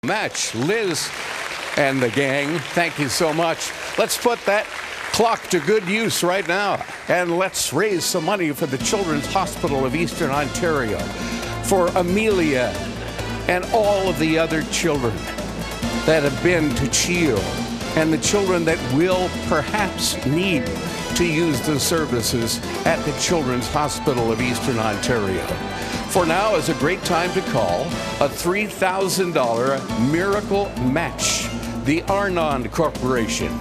match. Liz and the gang, thank you so much. Let's put that clock to good use right now, and let's raise some money for the Children's Hospital of Eastern Ontario, for Amelia and all of the other children that have been to CHEO, and the children that will perhaps need to use the services at the Children's Hospital of Eastern Ontario. For now is a great time to call a $3,000 miracle match. The Arnon Corporation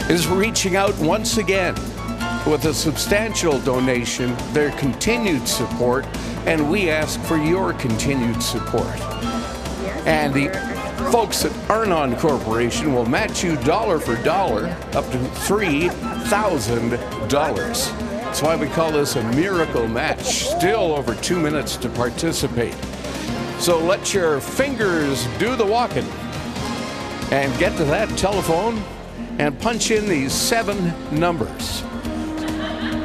is reaching out once again with a substantial donation, their continued support, and we ask for your continued support. And the folks at Arnon Corporation will match you dollar for dollar up to $3,000. That's why we call this a miracle match. Still over 2 minutes to participate. So let your fingers do the walking and get to that telephone and punch in these 7 numbers.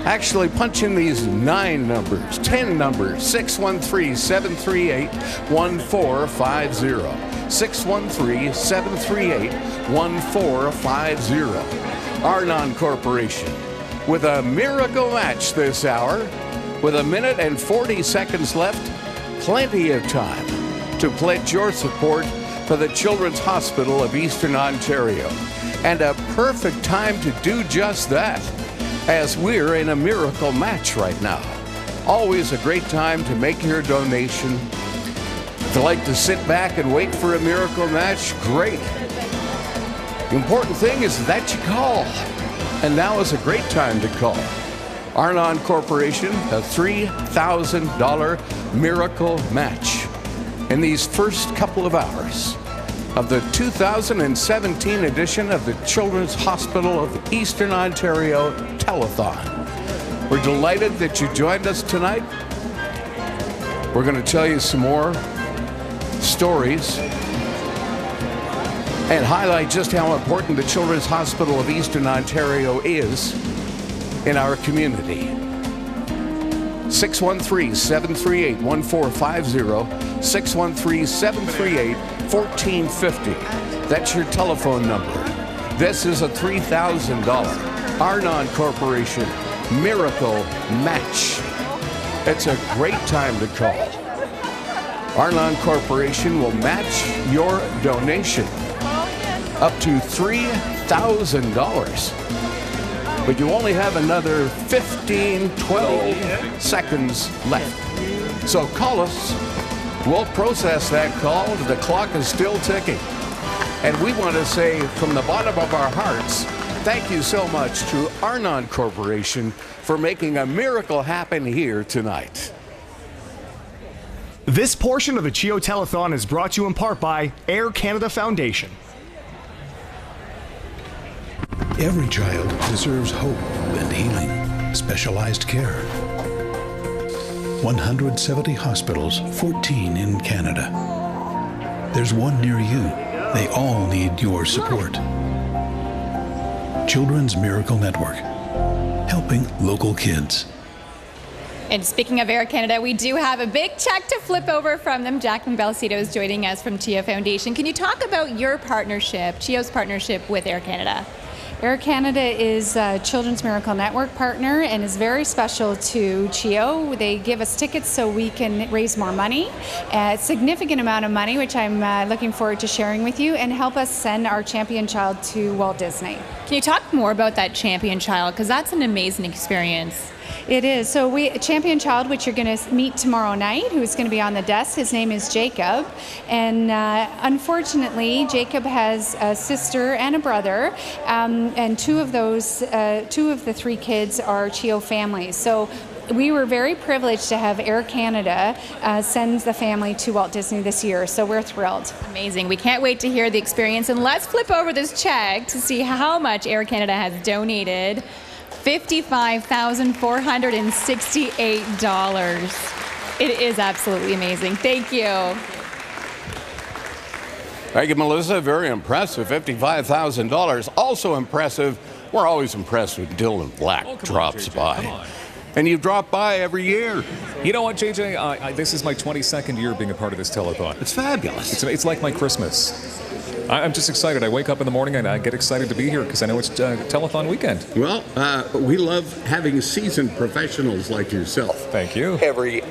Actually, punch in these 9 numbers, 10 numbers, 613-738-1450. 613-738-1450. Arnon Corporation with a miracle match this hour. With 1 minute and 40 seconds left, plenty of time to pledge your support for the Children's Hospital of Eastern Ontario. And a perfect time to do just that, as we're in a miracle match right now. Always a great time to make your donation. If you like to sit back and wait for a miracle match, great. The important thing is that you call. And now is a great time to call. Arnon Corporation, a $3,000 miracle match in these first couple of hours of the 2017 edition of the Children's Hospital of Eastern Ontario Telethon. We're delighted that you joined us tonight. We're going to tell you some more stories and highlight just how important the Children's Hospital of Eastern Ontario is in our community. 613-738-1450, 613-738-1450. That's your telephone number. This is a $3,000 Arnon Corporation miracle match. It's a great time to call. Arnon Corporation will match your donation up to $3,000. But you only have another 12 seconds left. So call us. We'll process that call. The clock is still ticking. And we want to say from the bottom of our hearts, thank you so much to Arnon Corporation for making a miracle happen here tonight. This portion of the CHEO Telethon is brought to you in part by Air Canada Foundation. Every child deserves hope and healing, specialized care. 170 hospitals, 14 in Canada. There's one near you. They all need your support. Children's Miracle Network, helping local kids. And speaking of Air Canada, we do have a big check to flip over from them. Jacqueline Belcito is joining us from CHEO Foundation. Can you talk about your partnership, CHEO's partnership with Air Canada? Air Canada is a Children's Miracle Network partner and is very special to CHEO. They give us tickets so we can raise more money, a significant amount of money, which I'm looking forward to sharing with you, and help us send our champion child to Walt Disney. Can you talk more about that champion child? Because that's an amazing experience. It is. So a champion child, which you're going to meet tomorrow night, who's going to be on the desk, his name is Jacob. And unfortunately, Jacob has a sister and a brother, and two of the 3 kids are CHEO families. So we were very privileged to have Air Canada send the family to Walt Disney this year, so we're thrilled. Amazing. We can't wait to hear the experience. And let's flip over this check to see how much Air Canada has donated. $55,468. It is absolutely amazing. Thank you. Thank you, Melissa. Very impressive. $55,000. Also impressive. We're always impressed when Dylan Black drops by. And you drop by every year. You know what, JJ? This is my 22nd year being a part of this telethon. It's fabulous. It's like my Christmas. I'm just excited. I wake up in the morning and I get excited to be here because I know it's telethon weekend. Well, we love having seasoned professionals like yourself. Thank you. Every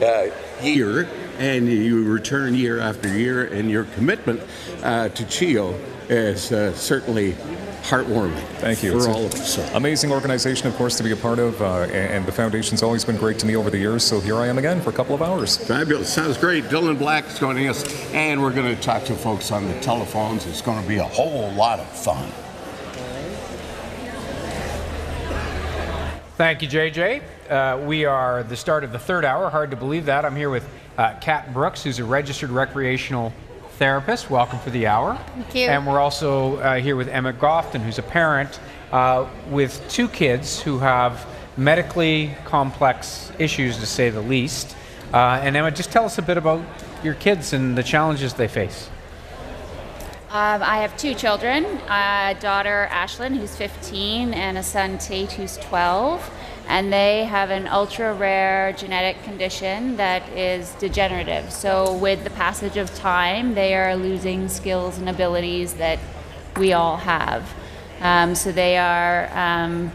year, and you return year after year, and your commitment to CHEO is certainly heartwarming. Thank you. For It's all of us. amazing organization, of course, to be a part of, and the foundation's always been great to me over the years, so here I am again for a couple of hours. Fabulous. Sounds great. Dylan Black is joining us, and we're going to talk to folks on the telephones. It's going to be a whole lot of fun. Thank you, JJ. We are the start of the third hour. Hard to believe that. I'm here with Kat Brooks, who's a registered recreational therapist. Welcome for the hour. Thank you. And we're also here with Emma Gofton, who's a parent with two kids who have medically complex issues, to say the least. And Emma, just tell us a bit about your kids and the challenges they face. I have two children, a daughter, Ashlyn, who's 15, and a son, Tate, who's 12. And they have an ultra-rare genetic condition that is degenerative. So with the passage of time, they are losing skills and abilities that we all have. So they are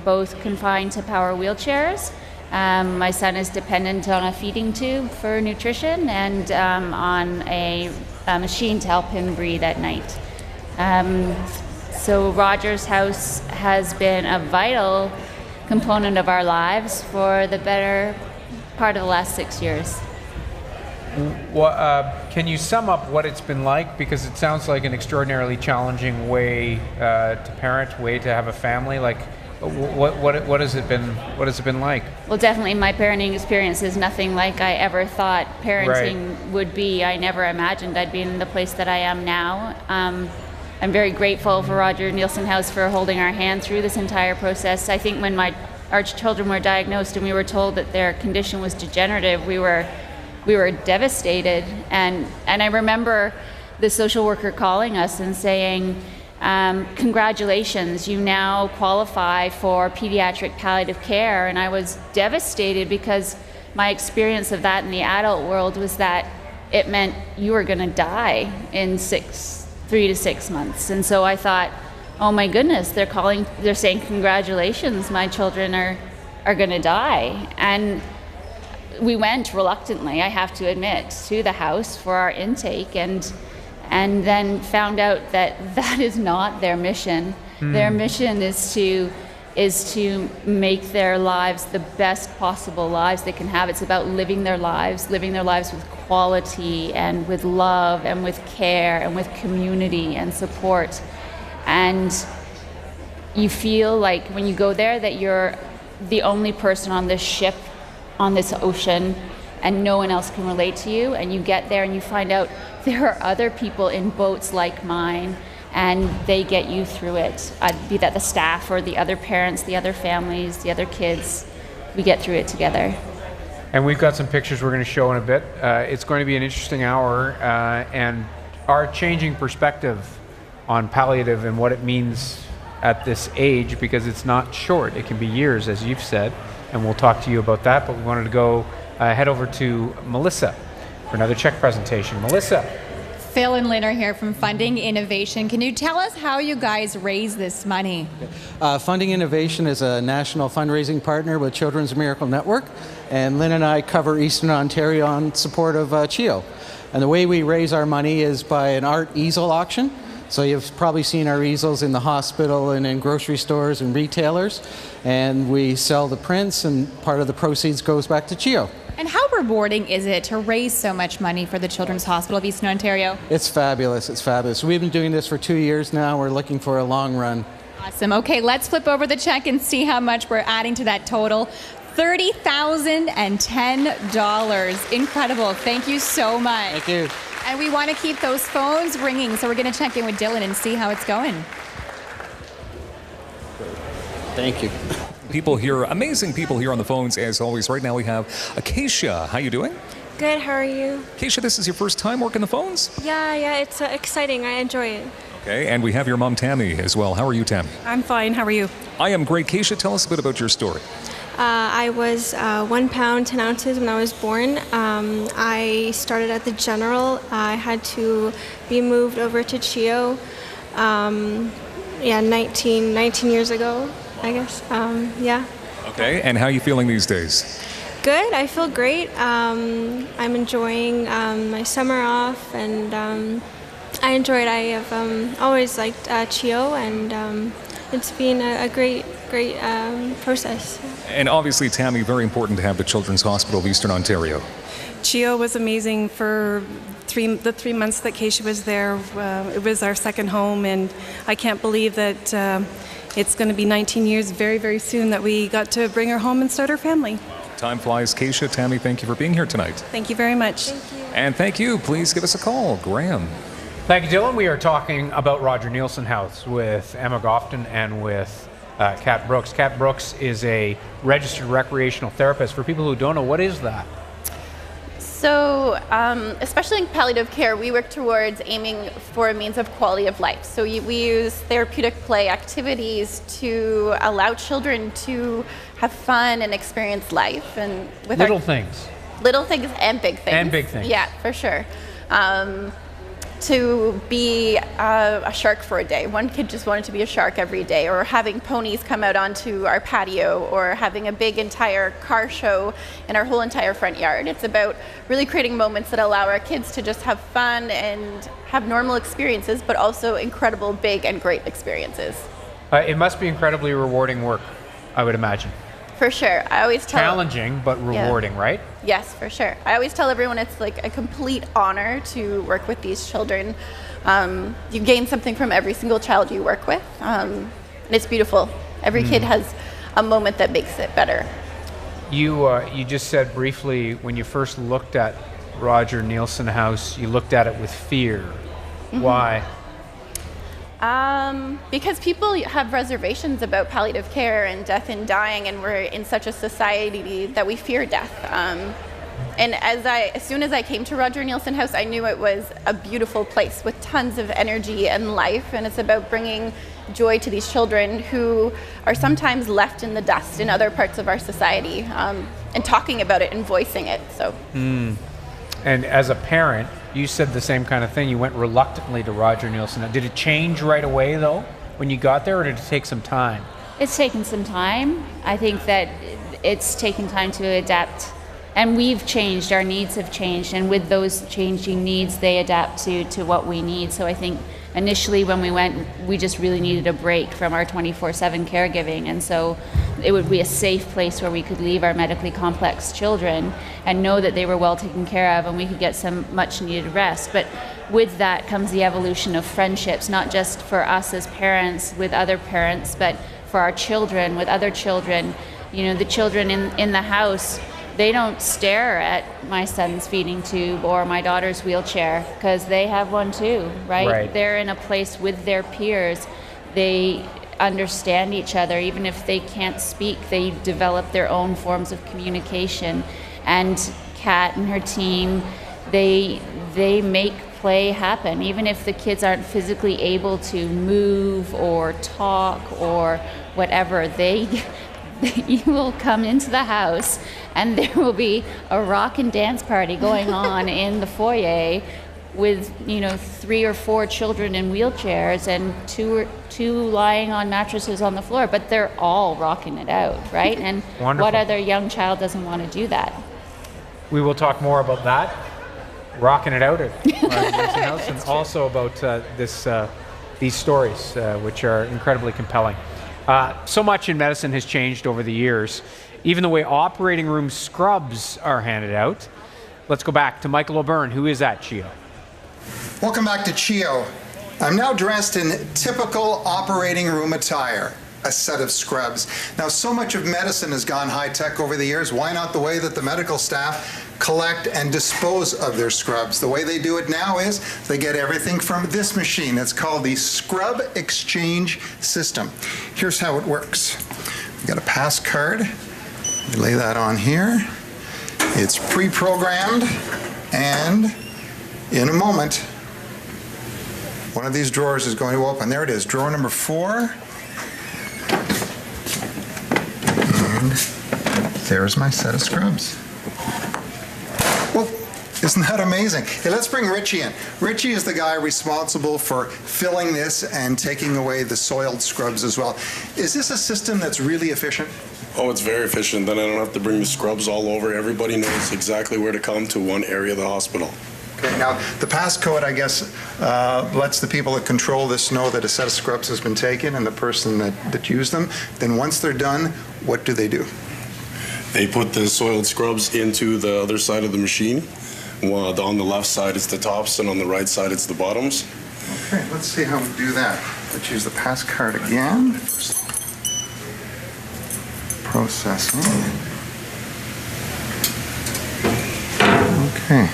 both confined to power wheelchairs. My son is dependent on a feeding tube for nutrition and on a machine to help him breathe at night. So Rogers House has been a vital component of our lives for the better part of the last 6 years. Can you sum up what it's been like? Because it sounds like an extraordinarily challenging way to parent, way to have a family. Like, what has it been? What has it been like? Well, definitely, my parenting experience is nothing like I ever thought parenting would be. I never imagined I'd be in the place that I am now. I'm very grateful for Roger Nielsen House for holding our hand through this entire process. I think when our children were diagnosed and we were told that their condition was degenerative, we were devastated. And I remember the social worker calling us and saying, congratulations, you now qualify for pediatric palliative care. And I was devastated because my experience of that in the adult world was that it meant you were going to die in 3 to 6 months. And so I thought, oh my goodness, they're saying congratulations, my children are going to die. And we went reluctantly, I have to admit, to the house for our intake, and then found out that is not their mission. Their mission is to make their lives the best possible lives they can have. It's about living their lives with quality and with love and with care and with community and support. And you feel like when you go there that you're the only person on this ship, on this ocean, and no one else can relate to you. And you get there and you find out there are other people in boats like mine, and they get you through it. Be that the staff or the other parents, the other families, the other kids, we get through it together. And we've got some pictures we're going to show in a bit. It's going to be an interesting hour, and our changing perspective on palliative and what it means at this age, because it's not short. It can be years, as you've said, and we'll talk to you about that. But we wanted to go head over to Melissa for another check presentation. Melissa. Phil and Lynn are here from Funding Innovation. Can you tell us how you guys raise this money? Funding Innovation is a national fundraising partner with Children's Miracle Network, and Lynn and I cover Eastern Ontario on support of CHEO. And the way we raise our money is by an art easel auction. So you've probably seen our easels in the hospital and in grocery stores and retailers, and we sell the prints, and part of the proceeds goes back to CHEO. And how rewarding is it to raise so much money for the Children's Hospital of Eastern Ontario? It's fabulous. It's fabulous. We've been doing this for 2 years now. We're looking for a long run. Awesome. Okay, let's flip over the check and see how much we're adding to that total. $30,010. Incredible. Thank you so much. Thank you. And we want to keep those phones ringing, so we're going to check in with Dylan and see how it's going. Thank you. People here, amazing people here on the phones, as always. Right now we have Acacia. How you doing? Good, how are you? Acacia, this is your first time working the phones? Yeah, it's exciting. I enjoy it. Okay, and we have your mom, Tammy, as well. How are you, Tammy? I'm fine. How are you? I am great. Keisha, tell us a bit about your story. I was 1 pound, 10 ounces when I was born. I started at the General. I had to be moved over to CHEO, 19 years ago, I guess. Yeah. Okay, and how are you feeling these days? Good. I feel great. I'm enjoying my summer off, and I enjoy it. I have always liked CHEO, and it's been a great process. And obviously, Tammy, very important to have the Children's Hospital of Eastern Ontario. CHEO was amazing for the 3 months that Keisha was there. It was our second home, and I can't believe that it's going to be 19 years very, very soon that we got to bring her home and start her family. Time flies. Keisha, Tammy, thank you for being here tonight. Thank you very much. Thank you. And thank you. Please give us a call. Graham. Thank you, Dylan. We are talking about Roger Nielsen House with Emma Gofton and with Kat Brooks. Kat Brooks is a registered recreational therapist. For people who don't know, what is that? So, especially in palliative care, we work towards aiming for a means of quality of life. So we use therapeutic play activities to allow children to have fun and experience life. And with Little things. Little things and big things. And big things. Yeah, for sure. To be a shark for a day. One kid just wanted to be a shark every day, or having ponies come out onto our patio, or having a big entire car show in our whole entire front yard. It's about really creating moments that allow our kids to just have fun and have normal experiences, but also incredible, big, and great experiences. It must be incredibly rewarding work, I would imagine. For sure. I always tell... Challenging, but rewarding, right? Yes, for sure. I always tell everyone it's like a complete honor to work with these children. You gain something from every single child you work with, and it's beautiful. Every kid has a moment that makes it better. You just said briefly, when you first looked at Roger Nielsen House, you looked at it with fear. Mm-hmm. Why? Because people have reservations about palliative care and death and dying, and we're in such a society that we fear death. And as soon as I came to Roger Nielsen House, I knew it was a beautiful place with tons of energy and life, and it's about bringing joy to these children who are sometimes left in the dust in other parts of our society, and talking about it and voicing it. So. And as a parent, you said the same kind of thing. You went reluctantly to Roger Nielsen. Did it change right away, though, when you got there, or did it take some time? It's taken some time. I think that it's taken time to adapt. And we've changed, our needs have changed, and with those changing needs, they adapt to what we need. So I think initially when we went, we just really needed a break from our 24/7 caregiving, and so it would be a safe place where we could leave our medically complex children and know that they were well taken care of and we could get some much needed rest. But with that comes the evolution of friendships, not just for us as parents with other parents, but for our children with other children. You know, the children in the house, they don't stare at my son's feeding tube or my daughter's wheelchair because they have one too, right? They're in a place with their peers. They understand each other. Even if they can't speak, they develop their own forms of communication. And Kat and her team, they make play happen. Even if the kids aren't physically able to move or talk or whatever, you will come into the house and there will be a rock and dance party going on in the foyer with 3 or 4 children in wheelchairs and two lying on mattresses on the floor, but they're all rocking it out, right? And Wonderful. What other young child doesn't want to do that? We will talk more about that, rocking it out at Nielsen House, and also about these stories, which are incredibly compelling. So much in medicine has changed over the years. Even the way operating room scrubs are handed out. Let's go back to Michael O'Byrne, who is at CHEO. Welcome back to CHEO. I'm now dressed in typical operating room attire, a set of scrubs. Now, so much of medicine has gone high-tech over the years. Why not the way that the medical staff collect and dispose of their scrubs? The way they do it now is they get everything from this machine. It's called the Scrub Exchange System. Here's how it works. We've got a pass card. We lay that on here. It's pre-programmed, and in a moment, One of these drawers is going to open. There it is, drawer number 4. And there's my set of scrubs. Well, isn't that amazing? Hey, let's bring Richie in. Richie is the guy responsible for filling this and taking away the soiled scrubs as well. Is this a system that's really efficient? Oh, it's very efficient. Then I don't have to bring the scrubs all over. Everybody knows exactly where to come to one area of the hospital. Okay, now the passcode, I guess, lets the people that control this know that a set of scrubs has been taken and the person that used them. Then once they're done, what do? They put the soiled scrubs into the other side of the machine. On the left side, it's the tops, and on the right side, it's the bottoms. Okay, let's see how we do that. Let's use the pass card again. Processing. Okay.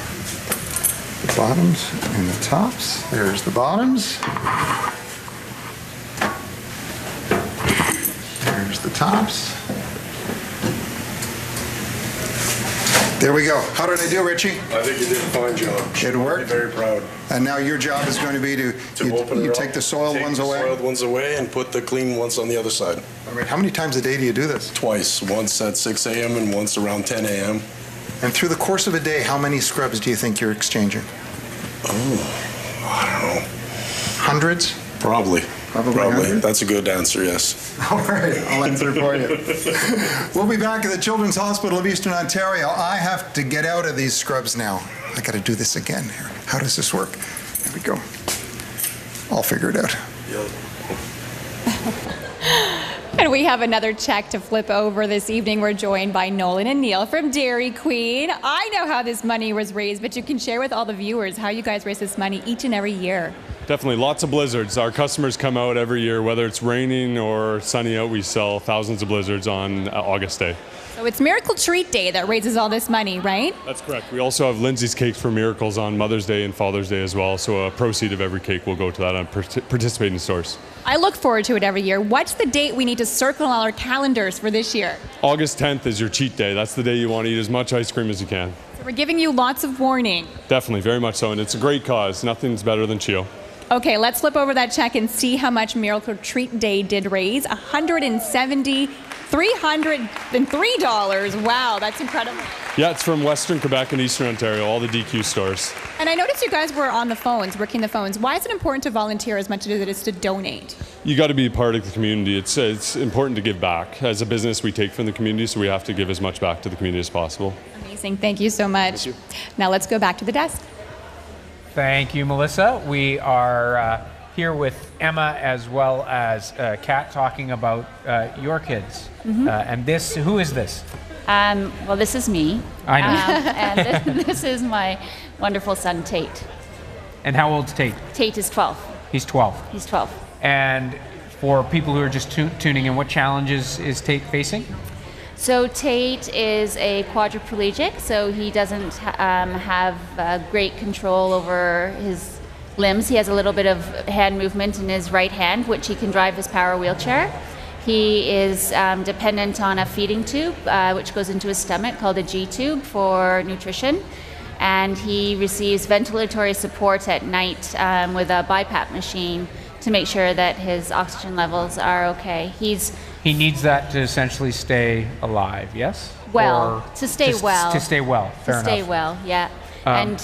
The bottoms and the tops. There's the bottoms. There's the tops. There we go. How did I do, Richie? I think you did a fine job. It worked? I'm very proud. And now your job is going to be to open it you up, take the soiled ones away? Take the soiled ones away and put the clean ones on the other side. All right. How many times a day do you do this? Twice. Once at 6 a.m. and once around 10 a.m. And through the course of a day, how many scrubs do you think you're exchanging? Oh, I don't know. Hundreds? Probably. Probably. That's a good answer, yes. All right, I'll answer for you. We'll be back at the Children's Hospital of Eastern Ontario. I have to get out of these scrubs now. I got to do this again here. How does this work? There we go. I'll figure it out. And we have another check to flip over this evening. We're joined by Nolan and Neil from Dairy Queen. I know how this money was raised, but you can share with all the viewers how you guys raise this money each and every year. Definitely, lots of blizzards. Our customers come out every year, whether it's raining or sunny out, we sell thousands of blizzards on August Day. So it's Miracle Treat Day that raises all this money, right? That's correct. We also have Lindsay's Cakes for Miracles on Mother's Day and Father's Day as well, so a proceed of every cake will go to that on participating stores. I look forward to it every year. What's the date we need to circle on our calendars for this year? August 10th is your cheat day. That's the day you want to eat as much ice cream as you can. So we're giving you lots of warning. Definitely, very much so, and it's a great cause. Nothing's better than CHEO. Okay, let's flip over that check and see how much Miracle Treat Day did raise. $303. Wow, that's incredible. Yeah, it's from Western Quebec and Eastern Ontario, all the DQ stores. And I noticed you guys were on the phones, working the phones. Why is it important to volunteer as much as it is to donate? You got to be part of the community. It's important to give back. As a business, we take from the community, so we have to give as much back to the community as possible. Amazing. Thank you so much. Thank you. Now let's go back to the desk. Thank you, Melissa. We are here with Emma as well as Kat talking about your kids. Mm-hmm. And this, who is this? Well, this is me. I know. And this is my wonderful son, Tate. And how old's Tate? Tate is 12. He's 12. He's 12. And for people who are just tuning in, what challenges is Tate facing? So Tate is a quadriplegic, so he doesn't have great control over his limbs. He has a little bit of hand movement in his right hand, which he can drive his power wheelchair. He is dependent on a feeding tube, which goes into his stomach, called a G-tube for nutrition. And he receives ventilatory support at night with a BiPAP machine to make sure that his oxygen levels are okay. He needs that to essentially stay alive, yes? Well, to stay well. To stay well, fair enough. To stay well, yeah. And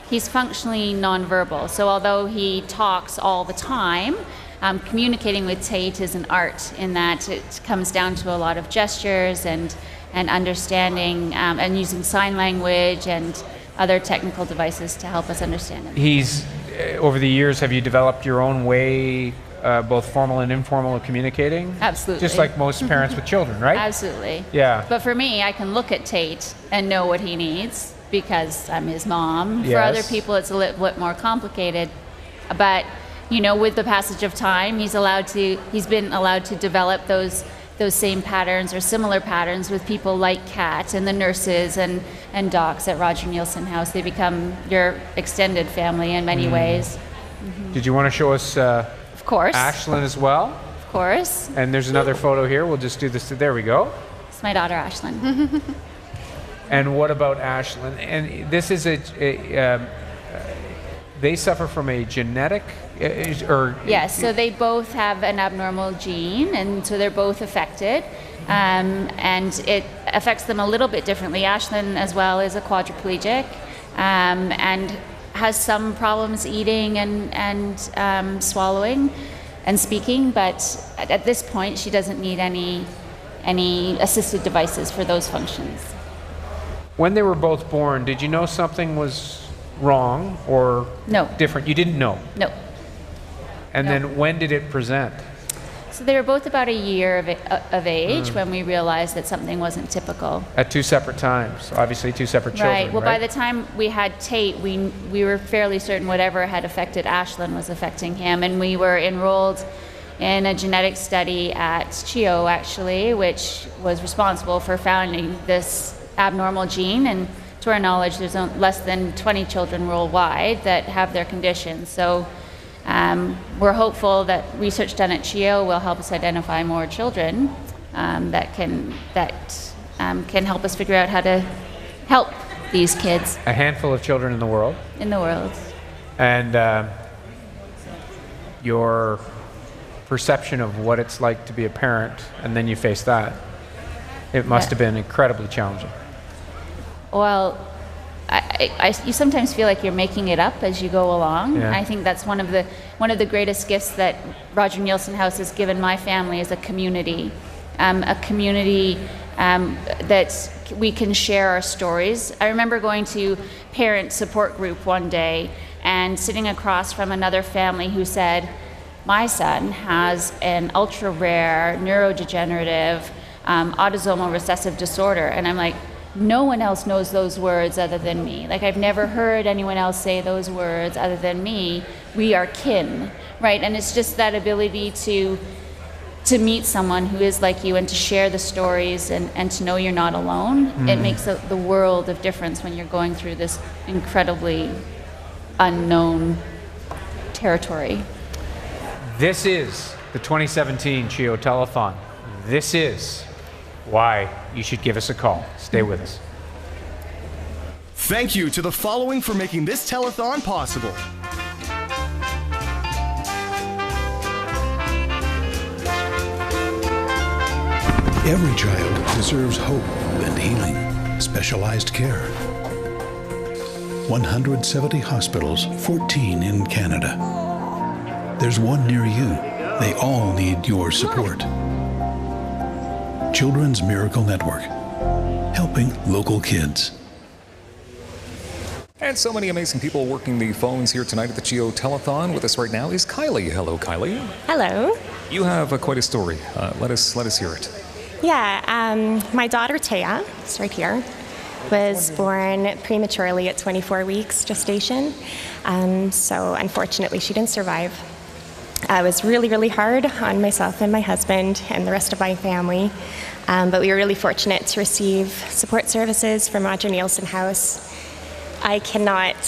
he's functionally nonverbal. So although he talks all the time, communicating with Tate is an art in that it comes down to a lot of gestures and understanding and using sign language and other technical devices to help us understand him. Over the years, have you developed your own way, both formal and informal, of communicating? Absolutely. Just like most parents with children, right? Absolutely. Yeah. But for me, I can look at Tate and know what he needs because I'm his mom. Yes. For other people, it's a little bit more complicated. But, you know, with the passage of time, he's been allowed to develop those same patterns or similar patterns with people like Kat and the nurses and docs at Roger Nielsen House. They become your extended family in many ways. Mm-hmm. Did you want to show us of course. Ashlyn as well? Of course. And there's another photo here. We'll just do this. There we go. It's my daughter, Ashlyn. And what about Ashlyn? And this is they suffer from a genetic, or Yes, so they both have an abnormal gene, and so they're both affected. And it affects them a little bit differently. Ashlyn as well is a quadriplegic, and has some problems eating and swallowing and speaking, but at this point she doesn't need any assisted devices for those functions. when they were both born, did you know something was wrong or No. different? You didn't know? No. And then when did it present? So they were both about a year of age when we realized that something wasn't typical. At two separate times, obviously two separate children, Right. Well, by the time we had Tate, we were fairly certain whatever had affected Ashlyn was affecting him, and we were enrolled in a genetic study at CHEO, actually, which was responsible for finding this abnormal gene. And to our knowledge, there's less than 20 children worldwide that have their condition. So we're hopeful that research done at CHEO will help us identify more children that can help us figure out how to help these kids. A handful of children in the world. In the world. And your perception of what it's like to be a parent, and then you face that. It must have been incredibly challenging. Well, you sometimes feel like you're making it up as you go along. Yeah. I think that's one of the greatest gifts that Roger Nielsen House has given my family, is a community that we can share our stories. I remember going to parent support group one day and sitting across from another family who said, my son has an ultra rare neurodegenerative autosomal recessive disorder. And I'm like, no one else knows those words other than me. Like, I've never heard anyone else say those words other than me. We are kin, right? And it's just that ability to meet someone who is like you and to share the stories and to know you're not alone. It makes the world of difference when you're going through this incredibly unknown territory. This is the 2017 CHEO Telethon. This is why you should give us a call. Stay with us. Thank you to the following for making this telethon possible. Every child deserves hope and healing, specialized care. 170 hospitals, 14 in Canada. There's one near you. They all need your support. Children's Miracle Network, helping local kids. And so many amazing people working the phones here tonight at the CHEO Telethon. With us right now is Kylie. Hello, Kylie. Hello. You have quite a story. Let us hear it. Yeah, my daughter Taya, it's right here, was born prematurely at 24 weeks gestation. So unfortunately, she didn't survive. It was really, really hard on myself and my husband and the rest of my family. But we were really fortunate to receive support services from Roger Nielsen House. I cannot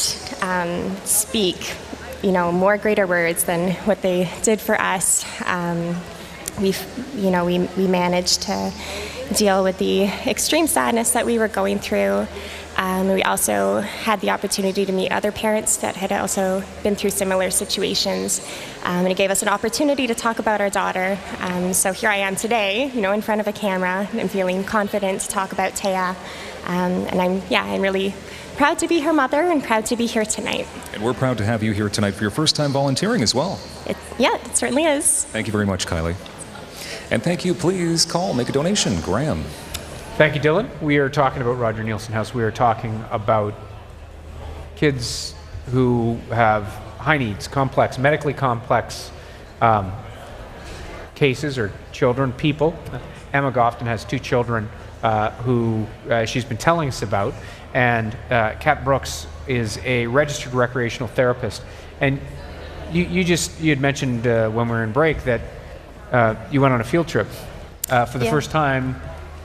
speak, more greater words than what they did for us. We managed to deal with the extreme sadness that we were going through. We also had the opportunity to meet other parents that had also been through similar situations. And it gave us an opportunity to talk about our daughter. So here I am today, in front of a camera. I'm feeling confident to talk about Taya. And I'm really proud to be her mother and proud to be here tonight. And we're proud to have you here tonight for your first time volunteering as well. It certainly is. Thank you very much, Kylie. And thank you. Please call, make a donation. Graham. Thank you, Dylan. We are talking about Roger Nielsen House. We are talking about kids who have high needs, medically complex cases, or children, people. Emma Gofton has two children who she's been telling us about. And Kat Brooks is a registered recreational therapist. And you had mentioned when we were in break that you went on a field trip for the first time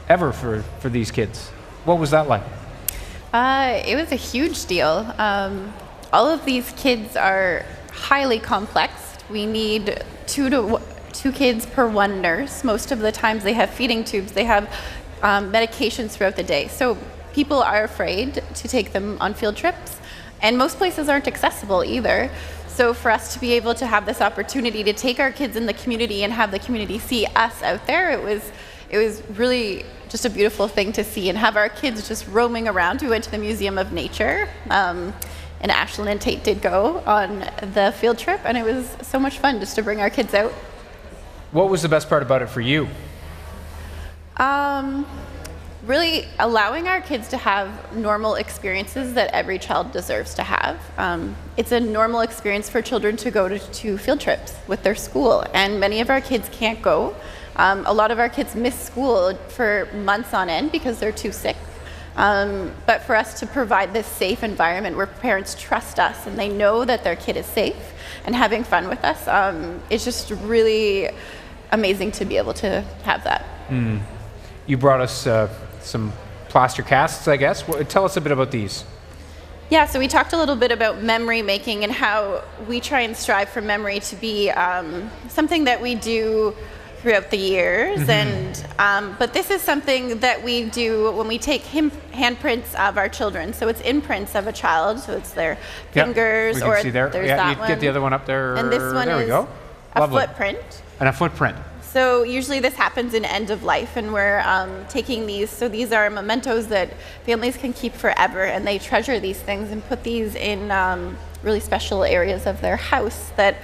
ever for these kids. What was that like? It was a huge deal. All of these kids are highly complex. We need two kids per one nurse. Most of the times they have feeding tubes. They have medications throughout the day. So people are afraid to take them on field trips. And most places aren't accessible either. So for us to be able to have this opportunity to take our kids in the community and have the community see us out there, it was really just a beautiful thing to see, and have our kids just roaming around. We went to the Museum of Nature, and Ashlyn and Tate did go on the field trip, and it was so much fun just to bring our kids out. What was the best part about it for you? Really allowing our kids to have normal experiences that every child deserves to have. It's a normal experience for children to go to field trips with their school, and many of our kids can't go. A lot of our kids miss school for months on end because they're too sick. But for us to provide this safe environment where parents trust us and they know that their kid is safe and having fun with us, it's just really amazing to be able to have that. You brought us some plaster casts, I guess. Tell us a bit about these. Yeah, so we talked a little bit about memory making and how we try and strive for memory to be something that we do throughout the years. But this is something that we do when we take handprints of our children. So it's imprints of a child, so it's their fingers, we can or see there. there's Yeah, that you one. get the other one up there. And this one there we is go. a Lovely. footprint. And a footprint. So usually this happens in end of life, and we're taking these. So these are mementos that families can keep forever, and they treasure these things and put these in really special areas of their house that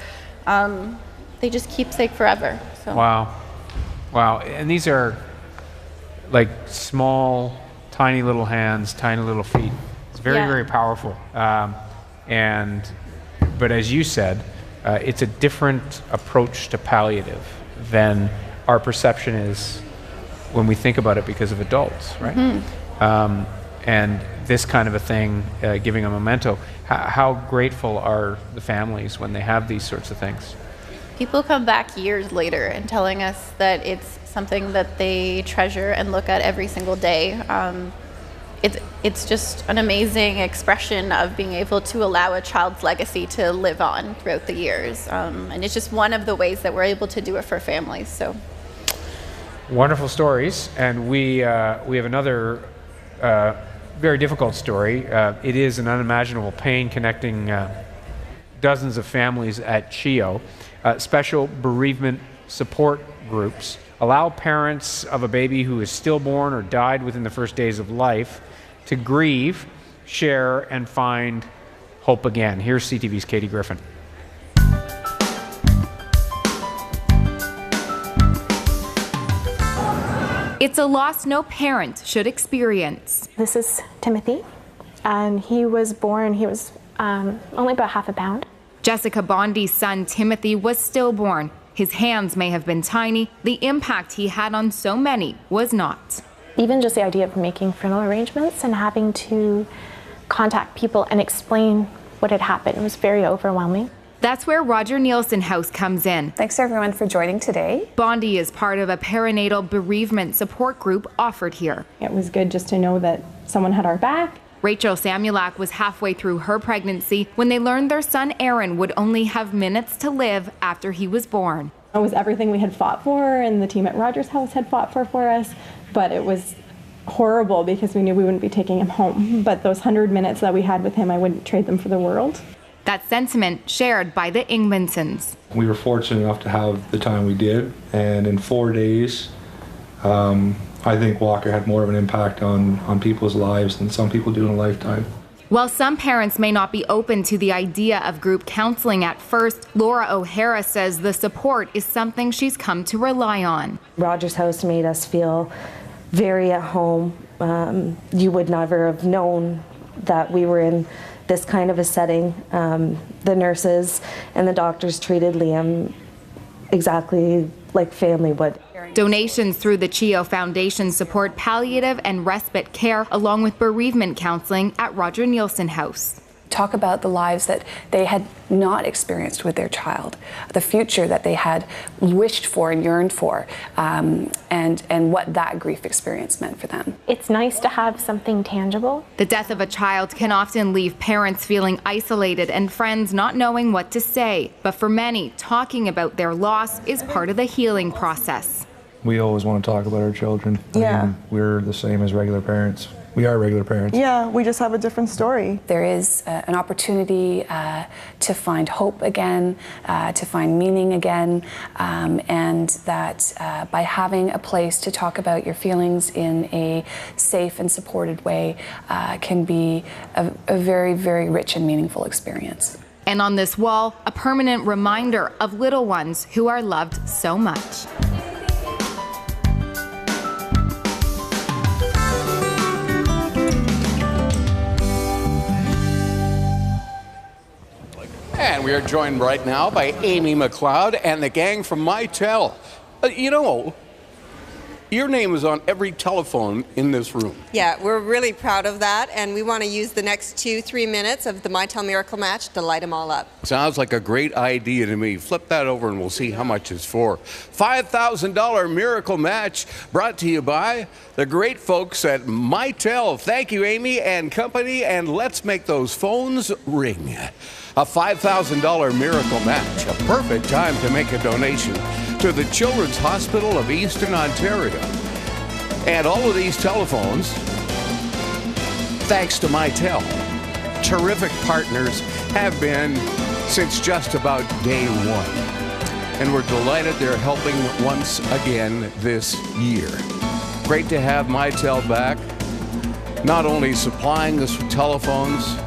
they just keep safe forever. So. Wow. And these are like small, tiny little hands, tiny little feet. It's very, very powerful. But as you said, it's a different approach to palliative than our perception is when we think about it because of adults, right? And this kind of a thing, giving a memento, how grateful are the families when they have these sorts of things? People come back years later and telling us that it's something that they treasure and look at every single day. It's just an amazing expression of being able to allow a child's legacy to live on throughout the years. And it's just one of the ways that we're able to do it for families. So, wonderful stories. And we have another very difficult story. It is an unimaginable pain connecting dozens of families at CHEO. Special bereavement support groups allow parents of a baby who is stillborn or died within the first days of life to grieve, share, and find hope again. Here's CTV's Katie Griffin. It's a loss no parent should experience. This is Timothy, and he was born, he was only about half a pound. Jessica Bondi's son Timothy was stillborn. His hands may have been tiny. The impact he had on so many was not. Even just the idea of making funeral arrangements and having to contact people and explain what had happened was very overwhelming. That's where Roger Nielsen House comes in. Thanks everyone for joining today. Bondi is part of a perinatal bereavement support group offered here. It was good just to know that someone had our back. Rachel Samulak was halfway through her pregnancy when they learned their son Aaron would only have minutes to live after he was born. It was everything we had fought for and the team at Roger's House had fought for us, but it was horrible because we knew we wouldn't be taking him home. But those 100 minutes that we had with him, I wouldn't trade them for the world. That sentiment shared by the Ingmansons. We were fortunate enough to have the time we did, and in 4 days, I think Walker had more of an impact on people's lives than some people do in a lifetime. While some parents may not be open to the idea of group counseling at first, Laura O'Hara says the support is something she's come to rely on. Roger's House made us feel very at home. You would never have known that we were in this kind of a setting. The nurses and the doctors treated Liam exactly like family would. Donations through the CHEO Foundation support palliative and respite care along with bereavement counseling at Roger Nielsen House. Talk about the lives that they had not experienced with their child, the future that they had wished for and yearned for, and what that grief experience meant for them. It's nice to have something tangible. The death of a child can often leave parents feeling isolated and friends not knowing what to say. But for many, talking about their loss is part of the healing process. We always want to talk about our children. I mean, we're the same as regular parents. We are regular parents. Yeah, we just have a different story. There is an opportunity to find hope again, to find meaning again, and that by having a place to talk about your feelings in a safe and supported way can be a very, very rich and meaningful experience. And on this wall, a permanent reminder of little ones who are loved so much. And we are joined right now by Amy McLeod and the gang from Mitel. You know, your name is on every telephone in this room. Yeah, we're really proud of that, and we want to use the next 2-3 minutes of the Mitel Miracle Match to light them all up. Sounds like a great idea to me. Flip that over and we'll see how much it's for. $5,000 Miracle Match brought to you by the great folks at Mitel. Thank you, Amy and company, and let's make those phones ring. A $5,000 Miracle Match, a perfect time to make a donation to the Children's Hospital of Eastern Ontario. And all of these telephones, thanks to Mitel, terrific partners have been since just about day one. And we're delighted they're helping once again this year. Great to have Mitel back, not only supplying us with telephones,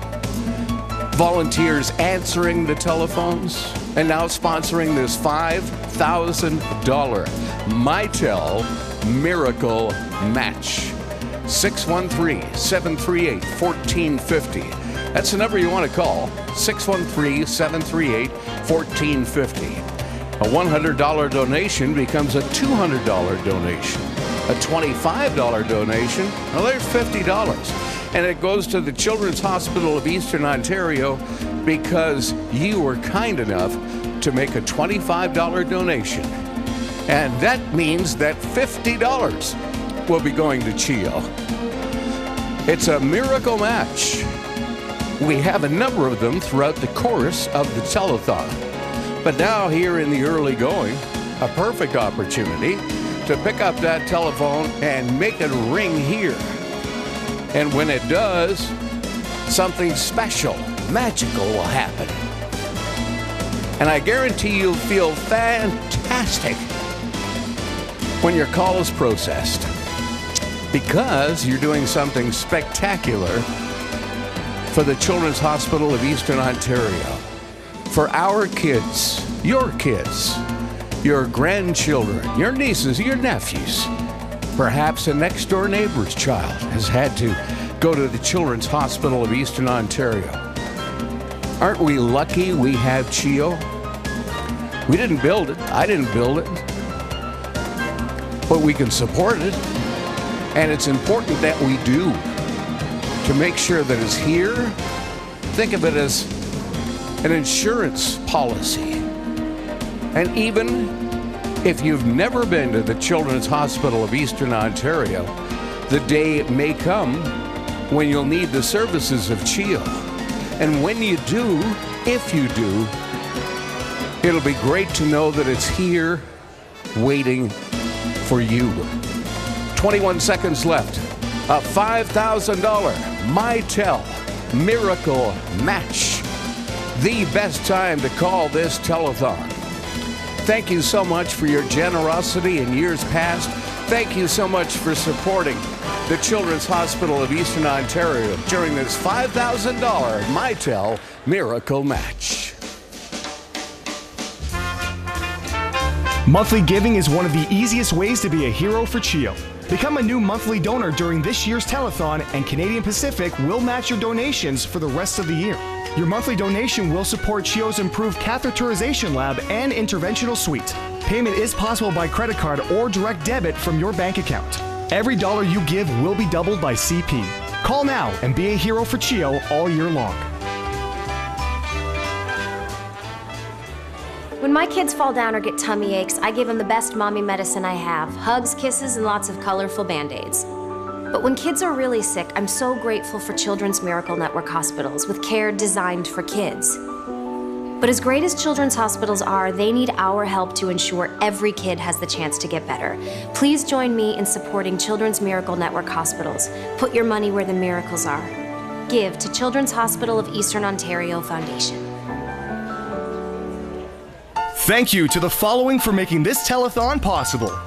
volunteers answering the telephones, and now sponsoring this $5,000 Mitel Miracle Match. 613-738-1450. That's the number you want to call, 613-738-1450. A $100 donation becomes a $200 donation. A $25 donation, well, there's $50. And it goes to the Children's Hospital of Eastern Ontario because you were kind enough to make a $25 donation. And that means that $50 will be going to CHEO. It's a miracle match. We have a number of them throughout the course of the telethon. But now here in the early going, a perfect opportunity to pick up that telephone and make it ring here. And when it does, something special, magical will happen. And I guarantee you'll feel fantastic when your call is processed, because you're doing something spectacular for the Children's Hospital of Eastern Ontario. For our kids, your grandchildren, your nieces, your nephews. Perhaps a next-door neighbor's child has had to go to the Children's Hospital of Eastern Ontario. Aren't we lucky we have CHEO? We didn't build it. I didn't build it. But we can support it. And it's important that we do to make sure that it's here. Think of it as an insurance policy. And even if you've never been to the Children's Hospital of Eastern Ontario, the day may come when you'll need the services of CHEO. And when you do, if you do, it'll be great to know that it's here waiting for you. 21 seconds left. A $5,000 Mitel Miracle Match. The best time to call this telethon. Thank you so much for your generosity in years past. Thank you so much for supporting the Children's Hospital of Eastern Ontario during this $5,000 Mitel Miracle Match. Monthly giving is one of the easiest ways to be a hero for CHEO. Become a new monthly donor during this year's telethon, and Canadian Pacific will match your donations for the rest of the year. Your monthly donation will support CHEO's improved catheterization lab and interventional suite. Payment is possible by credit card or direct debit from your bank account. Every dollar you give will be doubled by CP. Call now and be a hero for CHEO all year long. When my kids fall down or get tummy aches, I give them the best mommy medicine I have. Hugs, kisses, and lots of colorful Band-Aids. But when kids are really sick, I'm so grateful for Children's Miracle Network hospitals with care designed for kids. But as great as children's hospitals are, they need our help to ensure every kid has the chance to get better. Please join me in supporting Children's Miracle Network hospitals. Put your money where the miracles are. Give to Children's Hospital of Eastern Ontario Foundation. Thank you to the following for making this telethon possible.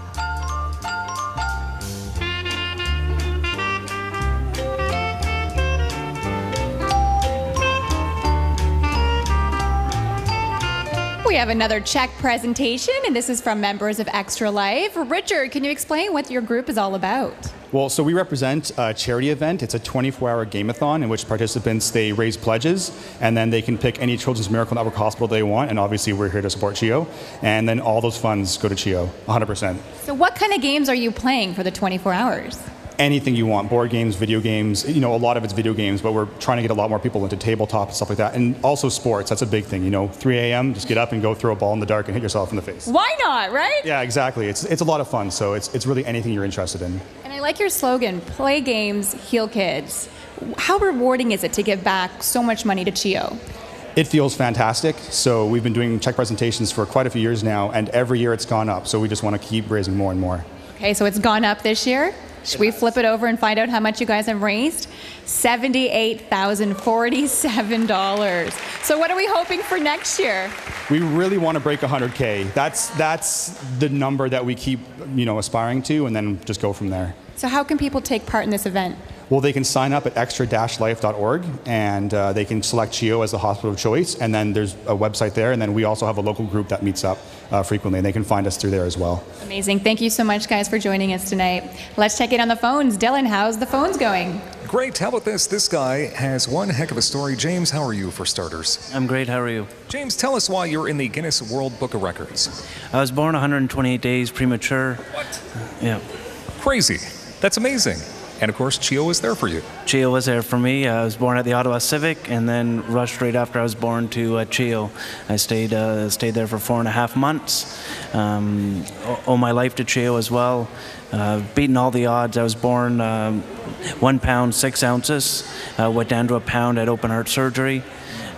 We have another check presentation, and this is from members of Extra Life. Richard, can you explain what your group is all about? Well, so we represent a charity event. It's a 24-hour game-a-thon in which participants, they raise pledges, and then they can pick any Children's Miracle Network hospital they want, and obviously we're here to support CHEO, and then all those funds go to CHEO, 100%. So what kind of games are you playing for the 24 hours? Anything you want, board games, video games, a lot of it's video games, but we're trying to get a lot more people into tabletop and stuff like that. And also sports, that's a big thing, 3 a.m., just get up and go throw a ball in the dark and hit yourself in the face. Why not, right? Yeah, exactly. It's a lot of fun, so it's really anything you're interested in. And I like your slogan, play games, heal kids. How rewarding is it to give back so much money to CHEO? It feels fantastic. So we've been doing check presentations for quite a few years now, and every year it's gone up, so we just want to keep raising more and more. Okay, so it's gone up this year? Should we flip it over and find out how much you guys have raised? $78,047. So what are we hoping for next year? We really want to break 100K. That's the number that we keep, aspiring to, and then just go from there. So how can people take part in this event? Well, they can sign up at extra-life.org, and they can select CHEO as the hospital of choice, and then there's a website there, and then we also have a local group that meets up frequently, and they can find us through there as well. Amazing. Thank you so much, guys, for joining us tonight. Let's check in on the phones. Dylan, how's the phones going? Great. How about this? This guy has one heck of a story. James, how are you, for starters? I'm great. How are you? James, tell us why you're in the Guinness World Book of Records. I was born 128 days premature. What? Yeah. Crazy. That's amazing. And of course, CHEO was there for you. CHEO was there for me. I was born at the Ottawa Civic and then rushed right after I was born to CHEO. I stayed there for 4.5 months. Owe my life to CHEO as well. Beaten all the odds. I was born 1 pound 6 ounces. Went down to a pound at open heart surgery.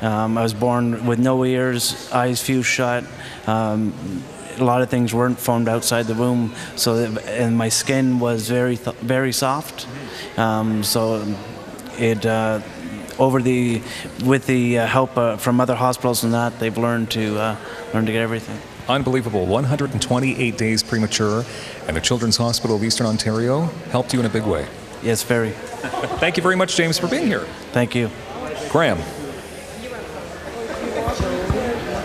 I was born with no ears, eyes fused shut. A lot of things weren't formed outside the womb, and my skin was very soft. So it with the help from other hospitals and that, they've learned to get everything. Unbelievable. 128 days premature, and the Children's Hospital of Eastern Ontario helped you in a big way. Yes, very. Thank you very much, James, for being here. Thank you. Graham.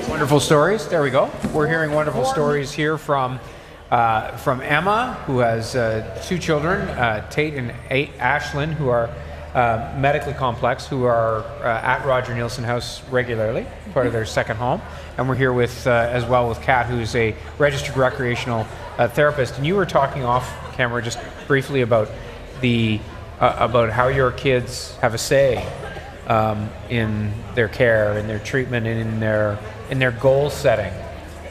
Wonderful stories. There we go. We're hearing wonderful stories here from Emma, who has 2 children, Tate and Ashlyn, who are medically complex, who are at Roger Neilson House regularly, part of their second home. And we're here with as well with Kat, who's a registered recreational therapist. And you were talking off camera just briefly about about how your kids have a say in their care, in their treatment, and in their goal setting.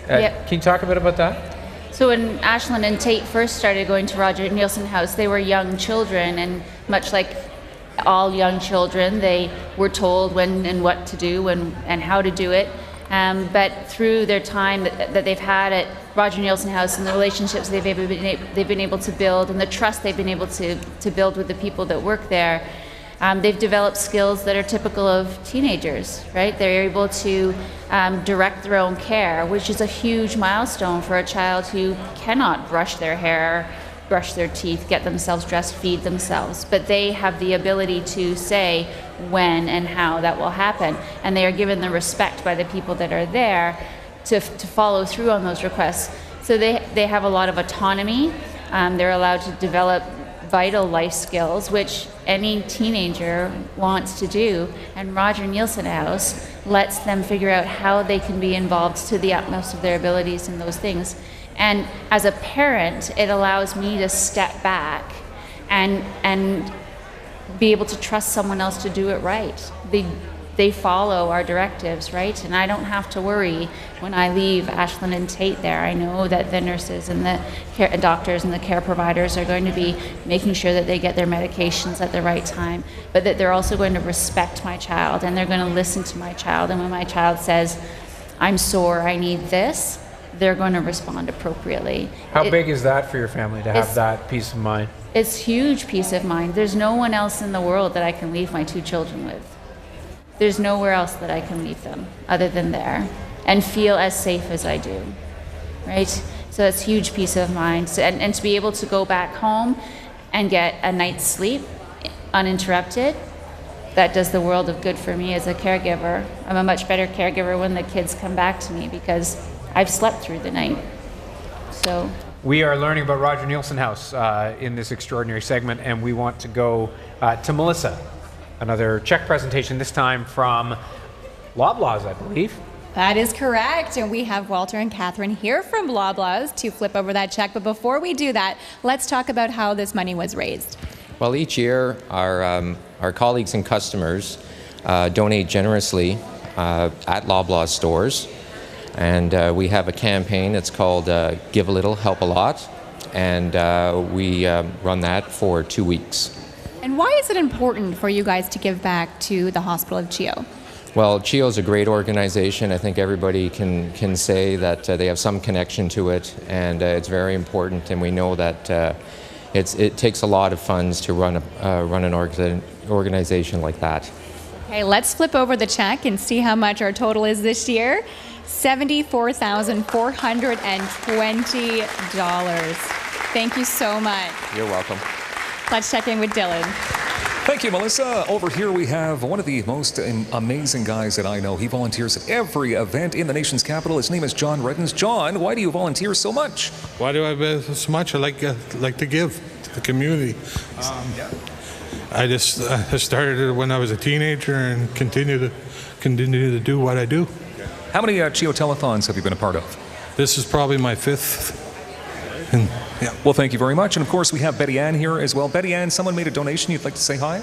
Yep. Can you talk a bit about that? So when Ashlyn and Tate first started going to Roger Neilson House, they were young children, and much like all young children, they were told when and what to do and how to do it. But through their time that they've had at Roger Neilson House and the relationships they've been able to build and the trust they've been able to build with the people that work there, they've developed skills that are typical of teenagers, right? They're able to direct their own care, which is a huge milestone for a child who cannot brush their hair, brush their teeth, get themselves dressed, feed themselves. But they have the ability to say when and how that will happen. And they are given the respect by the people that are there to follow through on those requests. So they have a lot of autonomy. They're allowed to develop vital life skills, which any teenager wants to do, and Roger Neilson House lets them figure out how they can be involved to the utmost of their abilities in those things. And as a parent, it allows me to step back and be able to trust someone else to do it right. They follow our directives, right? And I don't have to worry when I leave Ashlyn and Tate there. I know that the nurses and the doctors and the care providers are going to be making sure that they get their medications at the right time, but that they're also going to respect my child and they're going to listen to my child. And when my child says, I'm sore, I need this, they're going to respond appropriately. How big is that for your family to have that peace of mind? It's huge peace of mind. There's no one else in the world that I can leave my 2 children with. There's nowhere else that I can leave them other than there and feel as safe as I do, right? So that's huge peace of mind. So, and to be able to go back home and get a night's sleep uninterrupted, that does the world of good for me as a caregiver. I'm a much better caregiver when the kids come back to me because I've slept through the night. So we are learning about Roger Nielsen House in this extraordinary segment, and we want to go to Melissa. Another check presentation, this time from Loblaws, I believe. That is correct. And we have Walter and Catherine here from Loblaws to flip over that check. But before we do that, let's talk about how this money was raised. Well, each year our colleagues and customers donate generously at Loblaws stores. And we have a campaign. It's called Give a Little, Help a Lot. And we run that for 2 weeks. And why is it important for you guys to give back to the Hospital of CHEO? Well, CHEO is a great organization. I think everybody can say that they have some connection to it, and it's very important. And we know that it takes a lot of funds to run an organization like that. Okay, let's flip over the check and see how much our total is this year. $74,420. Thank you so much. You're welcome. Let's check in with Dylan. Thank you, Melissa. Over here we have one of the most amazing guys that I know. He volunteers at every event in the nation's capital. His name is John Reddens. John, why do you volunteer so much? Why do I volunteer so much? I like to give to the community. I just started it when I was a teenager and continue to do what I do. How many CHEO Telethons have you been a part of? This is probably my 5th. Yeah. Well, thank you very much. And of course, we have Betty Ann here as well. Betty Ann, someone made a donation. You'd like to say hi?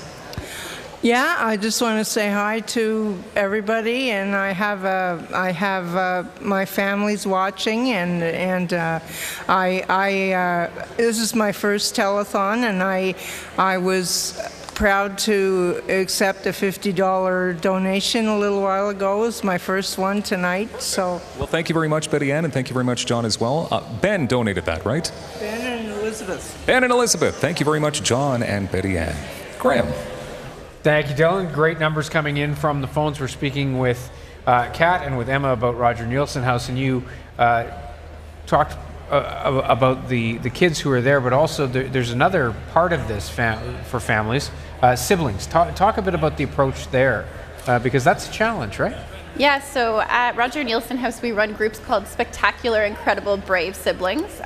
Yeah, I just want to say hi to everybody, and I have my family's watching, and this is my first telethon, and I was proud to accept a $50 donation a little while ago. It was my first one tonight. So. Well, thank you very much, Betty Ann, and thank you very much, John, as well. Ben donated that, right? Ben and Elizabeth. Ben and Elizabeth. Thank you very much, John and Betty Ann. Graham. Thank you, Dylan. Great numbers coming in from the phones. We're speaking with Kat and with Emma about Roger Nielsen House, and you talked about the kids who are there, but also there's another part of this for families, siblings. Talk a bit about the approach there, because that's a challenge, right? Yeah, so at Roger Nielsen House, we run groups called Spectacular, Incredible, Brave Siblings.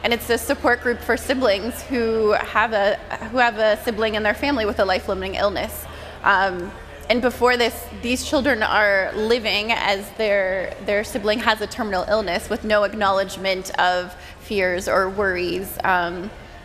And it's a support group for siblings who have a sibling in their family with a life-limiting illness. And before this, these children are living as their sibling has a terminal illness with no acknowledgement of fears or worries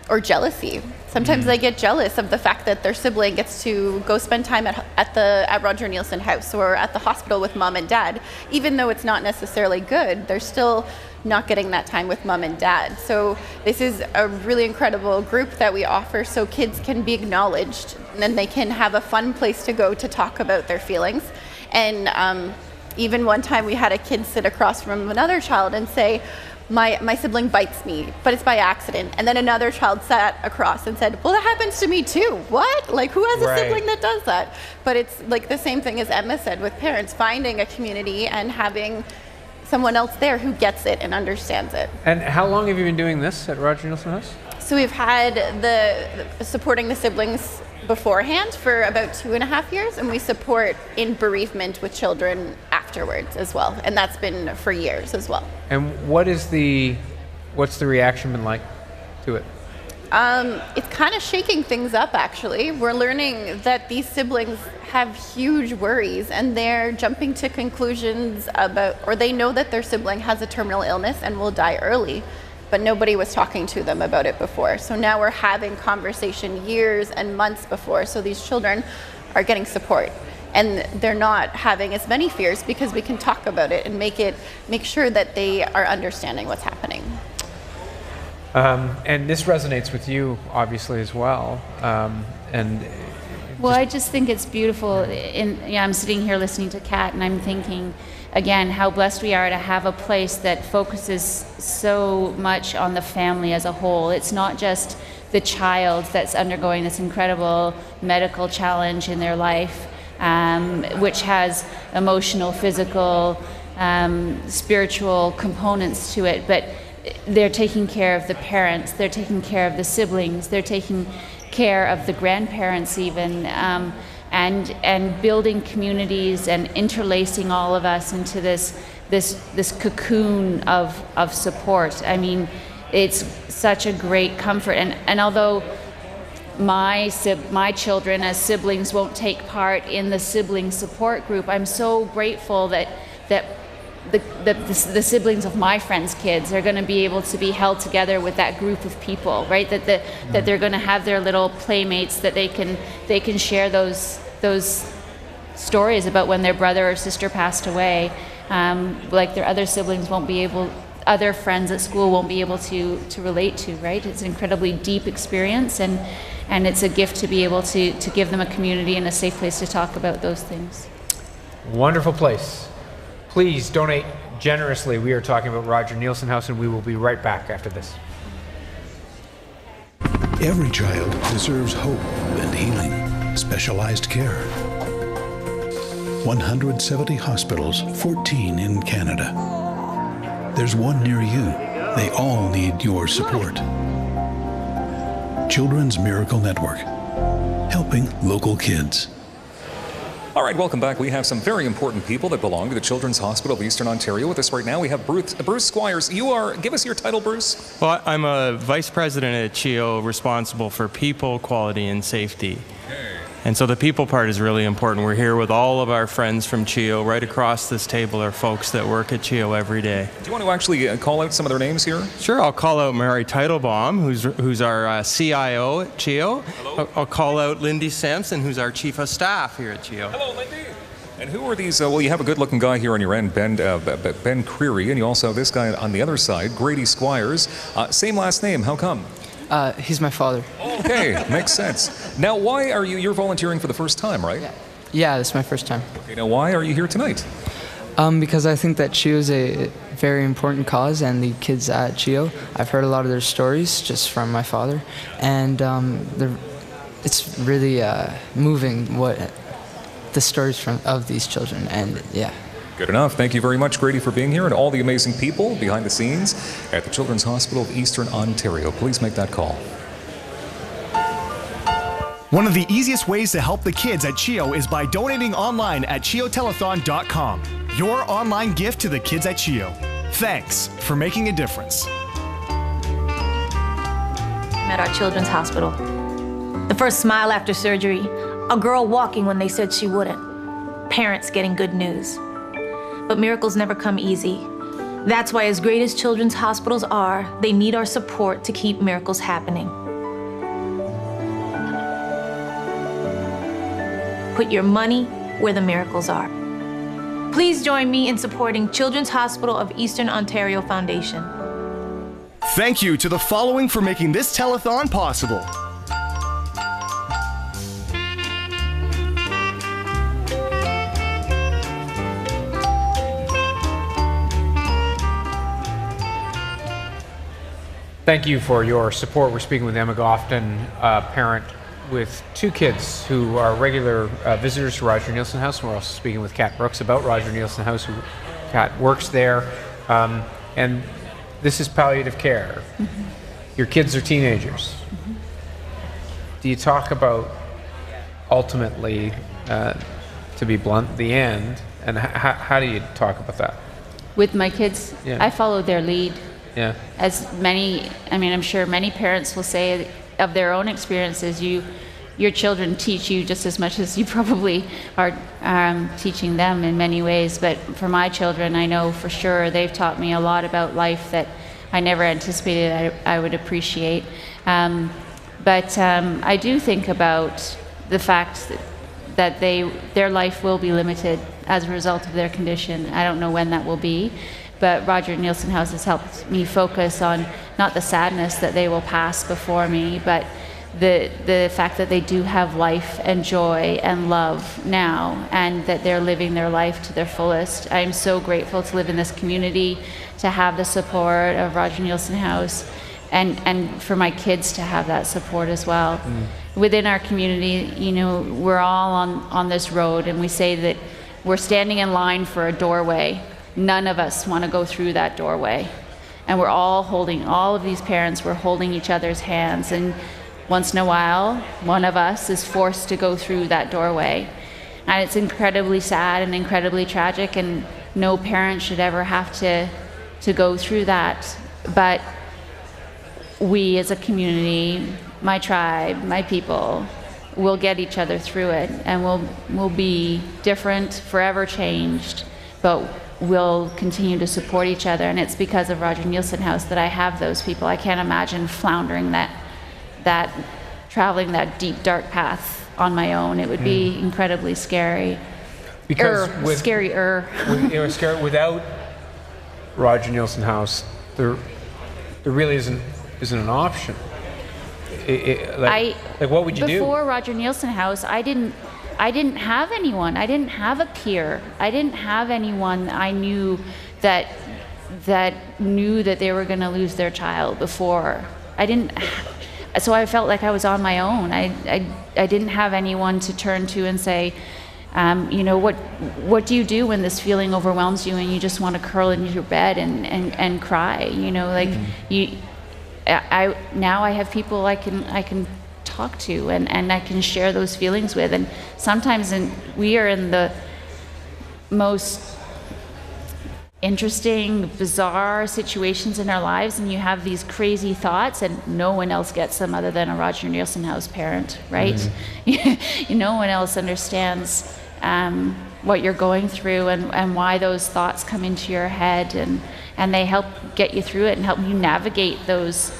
or jealousy. Sometimes they get jealous of the fact that their sibling gets to go spend time at Roger Nielsen House or at the hospital with mom and dad. Even though it's not necessarily good, they're still not getting that time with mom and dad. So this is a really incredible group that we offer so kids can be acknowledged and then they can have a fun place to go to talk about their feelings. And even one time we had a kid sit across from another child and say, my sibling bites me, but it's by accident. And then another child sat across and said, well, that happens to me too. What? Like, who has a sibling that does that? But it's like the same thing as Emma said with parents, finding a community and having someone else there who gets it and understands it. And how long have you been doing this at Roger Nielsen House? So we've had supporting the siblings beforehand for about 2.5 years, and we support in bereavement with children afterwards as well, and that's been for years as well. And what's the reaction been like to it? It's kind of shaking things up, actually. We're learning that these siblings have huge worries, and they're jumping to conclusions or they know that their sibling has a terminal illness and will die early, but nobody was talking to them about it before. So now we're having conversation years and months before, so these children are getting support. And they're not having as many fears because we can talk about it and make sure that they are understanding what's happening. And this resonates with you, obviously, as well. Well, I just think it's beautiful. I'm sitting here listening to Kat, and I'm thinking, again, how blessed we are to have a place that focuses so much on the family as a whole. It's not just the child that's undergoing this incredible medical challenge in their life, which has emotional, physical, spiritual components to it, but they're taking care of the parents, they're taking care of the siblings, they're taking care of the grandparents even, and building communities and interlacing all of us into this cocoon of support. I mean, it's such a great comfort. And although my children as siblings won't take part in the sibling support group, I'm so grateful that the siblings of my friends' kids are going to be able to be held together with that group of people, right? That they're going to have their little playmates, that they can share those stories about when their brother or sister passed away, like their other siblings won't be able, other friends at school won't be able to relate to, right? It's an incredibly deep experience, and it's a gift to be able to give them a community and a safe place to talk about those things. Wonderful place. Please donate generously. We are talking about Roger Nielsen House, and we will be right back after this. Every child deserves hope and healing, specialized care. 170 hospitals, 14 in Canada. There's one near you. They all need your support. Children's Miracle Network, helping local kids. All right, welcome back. We have some very important people that belong to the Children's Hospital of Eastern Ontario with us right now. We have Bruce Squires. Give us your title, Bruce. Well, I'm a vice president at CHEO responsible for people, quality, and safety. And so the people part is really important. We're here with all of our friends from CHEO. Right across this table are folks that work at CHEO every day. Do you want to actually call out some of their names here? Sure, I'll call out Mary Teitelbaum, who's our CIO at CHEO. Hello. I'll call out Lindy Sampson, who's our chief of staff here at CHEO. Hello, Lindy. And who are these? Well, you have a good-looking guy here on your end, Ben Creary, and you also have this guy on the other side, Grady Squires. Same last name. How come? He's my father. Okay, makes sense. Now, why are you're volunteering for the first time, right? Yeah, this is my first time. Okay, now why are you here tonight? Because I think that CHEO is a very important cause, and the kids at CHEO, I've heard a lot of their stories just from my father, and it's really moving what the stories of these children, and yeah. Good enough. Thank you very much, Grady, for being here, and all the amazing people behind the scenes at the Children's Hospital of Eastern Ontario. Please make that call. One of the easiest ways to help the kids at CHEO is by donating online at CHEOTelethon.com. Your online gift to the kids at CHEO. Thanks for making a difference. At our children's hospital. The first smile after surgery, a girl walking when they said she wouldn't, parents getting good news. But miracles never come easy. That's why, as great as children's hospitals are, they need our support to keep miracles happening. Put your money where the miracles are. Please join me in supporting Children's Hospital of Eastern Ontario Foundation. Thank you to the following for making this telethon possible. Thank you for your support. We're speaking with Emma Gofton, a parent with two kids who are regular visitors to Roger Nielsen House. We're also speaking with Kat Brooks about Roger Nielsen House, Kat works there. And this is palliative care. Mm-hmm. Your kids are teenagers. Mm-hmm. Do you talk about, ultimately, to be blunt, the end, and how do you talk about that? With my kids, yeah. I follow their lead. Yeah. As many, I'm sure many parents will say of their own experiences, your children teach you just as much as you probably are teaching them in many ways. But for my children, I know for sure they've taught me a lot about life that I never anticipated I would appreciate. But I do think about the fact that their life will be limited as a result of their condition. I don't know when that will be. But Roger Nielsen House has helped me focus on not the sadness that they will pass before me, but the fact that they do have life and joy and love now, and that they're living their life to their fullest. I'm so grateful to live in this community, to have the support of Roger Neilson House, and for my kids to have that support as well. Within our community, you know, we're all on this road, and we say that we're standing in line for a doorway. None of us want to go through that doorway. And we're all of these parents, we're holding each other's hands, and once in a while, one of us is forced to go through that doorway. And it's incredibly sad and incredibly tragic, and no parent should ever have to go through that. But we as a community, my tribe, my people, will get each other through it, and we'll be different, forever changed, but we'll continue to support each other. And it's because of Roger Neilson House that I have those people. I can't imagine floundering traveling that deep, dark path on my own. It would be incredibly scary. Because without Roger Neilson House, there really isn't an option. Like what would you do? Before Roger Neilson House, I didn't have anyone. I didn't have a peer. I didn't have anyone I knew that knew that they were going to lose their child before. So I felt like I was on my own. I didn't have anyone to turn to and say, you know, what do you do when this feeling overwhelms you and you just want to curl into your bed and cry? You know, like now I have people I can talk to and I can share those feelings with. And sometimes we are in the most interesting, bizarre situations in our lives, and you have these crazy thoughts, and no one else gets them other than a Roger Neilson House parent, right? No one else understands what you're going through and why those thoughts come into your head, and they help get you through it and help you navigate those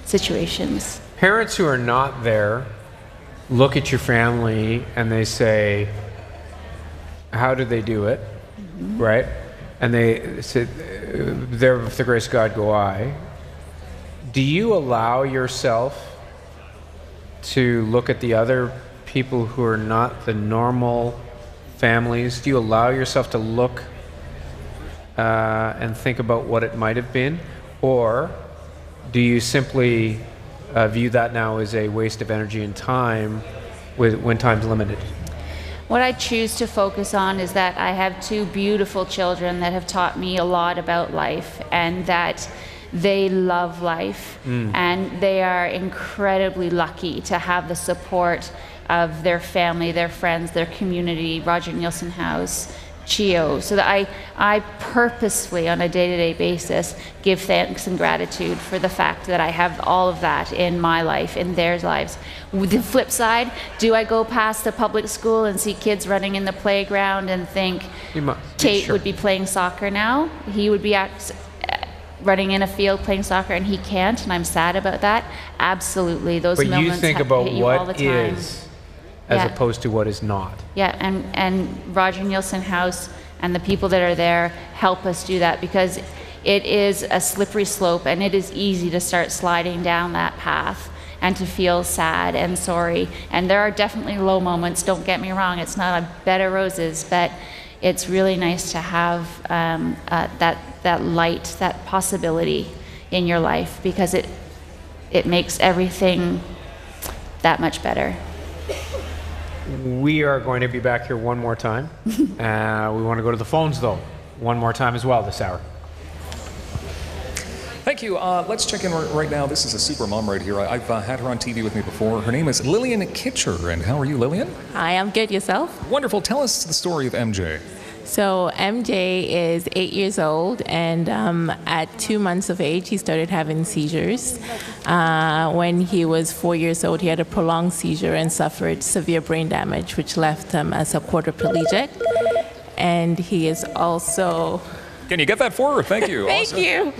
situations. Parents who are not there look at your family and they say, how do they do it? Right? And they say, there with the grace of God go I. Do you allow yourself to look at the other people who are not the normal families? Do you allow yourself to look and think about what it might have been? Or do you simply view that now as a waste of energy and time when time's limited? What I choose to focus on is that I have two beautiful children that have taught me a lot about life, and that they love life, and they are incredibly lucky to have the support of their family, their friends, their community, Roger Neilson House, CHEO, so that I purposefully, on a day-to-day basis, give thanks and gratitude for the fact that I have all of that in my life, in their lives. With the flip side, do I go past the public school and see kids running in the playground and think Tate would be playing soccer now? He would be running in a field playing soccer and he can't, and I'm sad about that. Absolutely, those moments you think about hit you all the what time. is as opposed to what is not. Yeah, and Roger Neilson House and the people that are there help us do that, because it is a slippery slope and it is easy to start sliding down that path and to feel sad and sorry. And there are definitely low moments, don't get me wrong, it's not a bed of roses, but it's really nice to have that light, that possibility in your life, because it makes everything that much better. We are going to be back here one more time. We want to go to the phones, though, one more time as well this hour. Thank you. Let's check in right now. This is a super mom right here. I've had her on TV with me before. Her name is Lillian Kitcher. And how are you, Lillian? Hi, I'm good. Yourself? Wonderful. Tell us the story of MJ. So MJ is 8 years old, and at 2 months of age, he started having seizures. When he was 4 years old, he had a prolonged seizure and suffered severe brain damage, which left him as a quadriplegic. And he is also... Can you get that for her? Thank you. Thank you.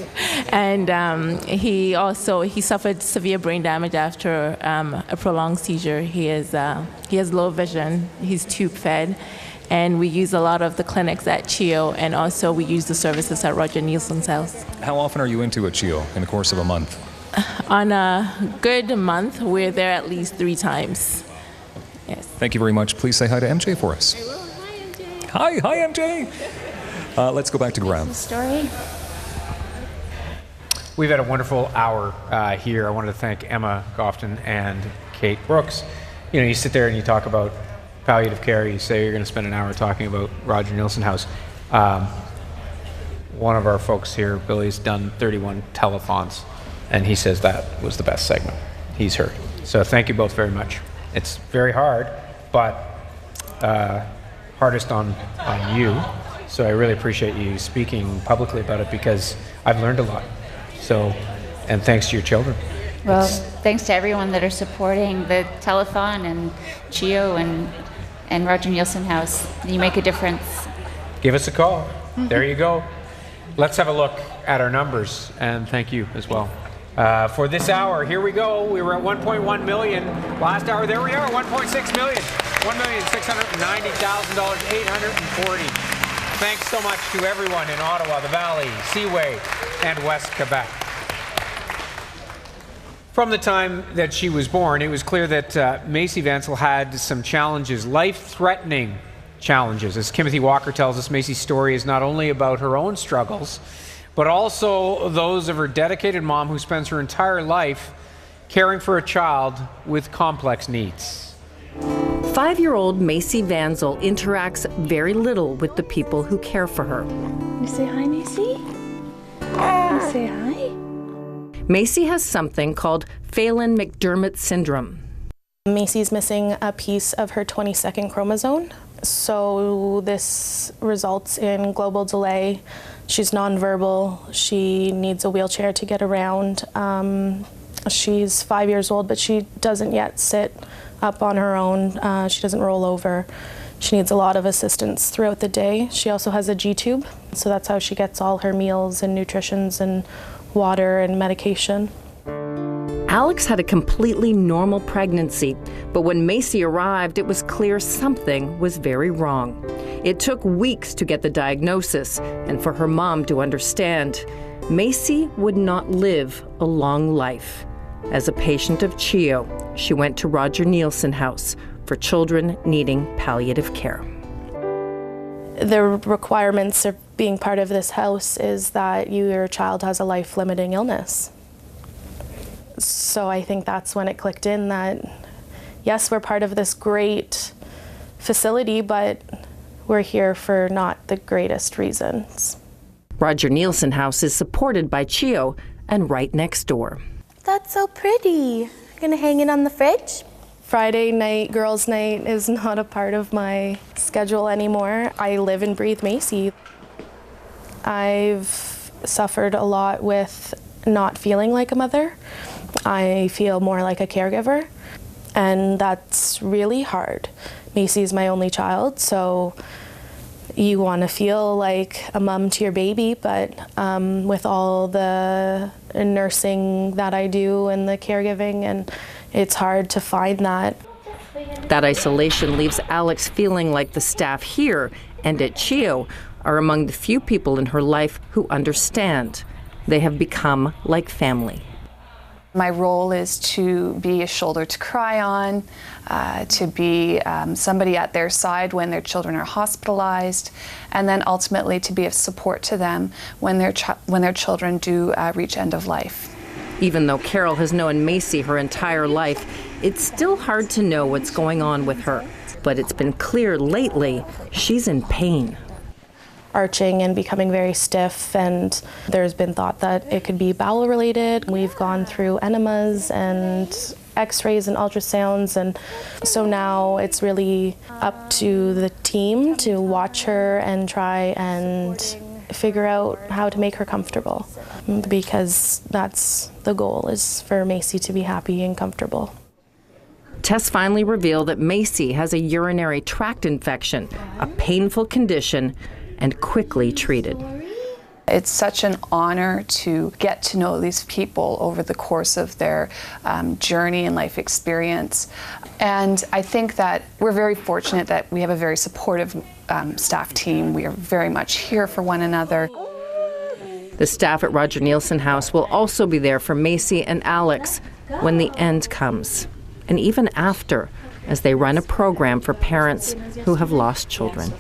And he suffered severe brain damage after a prolonged seizure. He has low vision. He's tube fed. And we use a lot of the clinics at CHEO, and also we use the services at Roger Neilson's house. How often are you into a CHEO in the course of a month? On a good month, we're there at least 3 times. Yes. Thank you very much. Please say hi to MJ for us. I will. Hi, MJ. Hi, MJ. Let's go back to Graham. Story. We've had a wonderful hour here. I wanted to thank Emma Gofton and Kate Brooks. You know, you sit there and you talk about palliative care. You say you're going to spend an hour talking about Roger Nielsen House. One of our folks here, Billy's done 31 telethons, and he says that was the best segment he's heard. So thank you both very much. It's very hard, but hardest on you. So I really appreciate you speaking publicly about it because I've learned a lot. So, and thanks to your children. Well, thanks to everyone that are supporting the telethon and CHEO and Roger Nielsen House. You make a difference. Give us a call. There you go. Let's have a look at our numbers, and thank you as well. For this hour, here we go. We were at 1.1 million. Last hour, there we are, 1.6 million. $1,690,000, 840. Thanks so much to everyone in Ottawa, the Valley, Seaway, and West Quebec. From the time that she was born, it was clear that Macy Vansel had some challenges, life-threatening challenges. As Timothy Walker tells us, Macy's story is not only about her own struggles, but also those of her dedicated mom who spends her entire life caring for a child with complex needs. 5-year-old Macy Vansel interacts very little with the people who care for her. You say hi, Macy? You say hi? Macy has something called Phelan Mcdermid syndrome. Macy's missing a piece of her 22nd chromosome, so this results in global delay. She's nonverbal. She needs a wheelchair to get around. She's 5 years old, but she doesn't yet sit up on her own. She doesn't roll over. She needs a lot of assistance throughout the day. She also has a G-tube, so that's how she gets all her meals and nutritions and water and medication. Alex had a completely normal pregnancy, but when Macy arrived, it was clear something was very wrong. It took weeks to get the diagnosis and for her mom to understand. Macy would not live a long life. As a patient of CHEO, she went to Roger Nielsen House for children needing palliative care. The requirements of being part of this house is that your child has a life-limiting illness. So I think that's when it clicked in that, yes, we're part of this great facility, but we're here for not the greatest reasons. Roger Nielsen House is supported by CHEO and right next door. That's so pretty. Gonna hang it on the fridge? Friday night, girls' night is not a part of my schedule anymore. I live and breathe Macy. I've suffered a lot with not feeling like a mother. I feel more like a caregiver, and that's really hard. Macy is my only child, so you want to feel like a mom to your baby, but with all the nursing that I do and the caregiving, and it's hard to find that. That isolation leaves Alex feeling like the staff here and at CHEO are among the few people in her life who understand. They have become like family. My role is to be a shoulder to cry on, to be somebody at their side when their children are hospitalized, and then ultimately to be of support to them when their children do reach end of life. Even though Carol has known Macy her entire life, it's still hard to know what's going on with her. But it's been clear lately she's in pain. Arching and becoming very stiff, and there's been thought that it could be bowel related. We've gone through enemas and x-rays and ultrasounds, and so now it's really up to the team to watch her and try and figure out how to make her comfortable, because that's the goal, is for Macy to be happy and comfortable. Tests finally reveal that Macy has a urinary tract infection, a painful condition, and quickly treated. It's such an honor to get to know these people over the course of their journey and life experience. And I think that we're very fortunate that we have a very supportive staff team. We are very much here for one another. The staff at Roger Nielsen House will also be there for Macy and Alex when the end comes, and even after, as they run a program for parents who have lost children.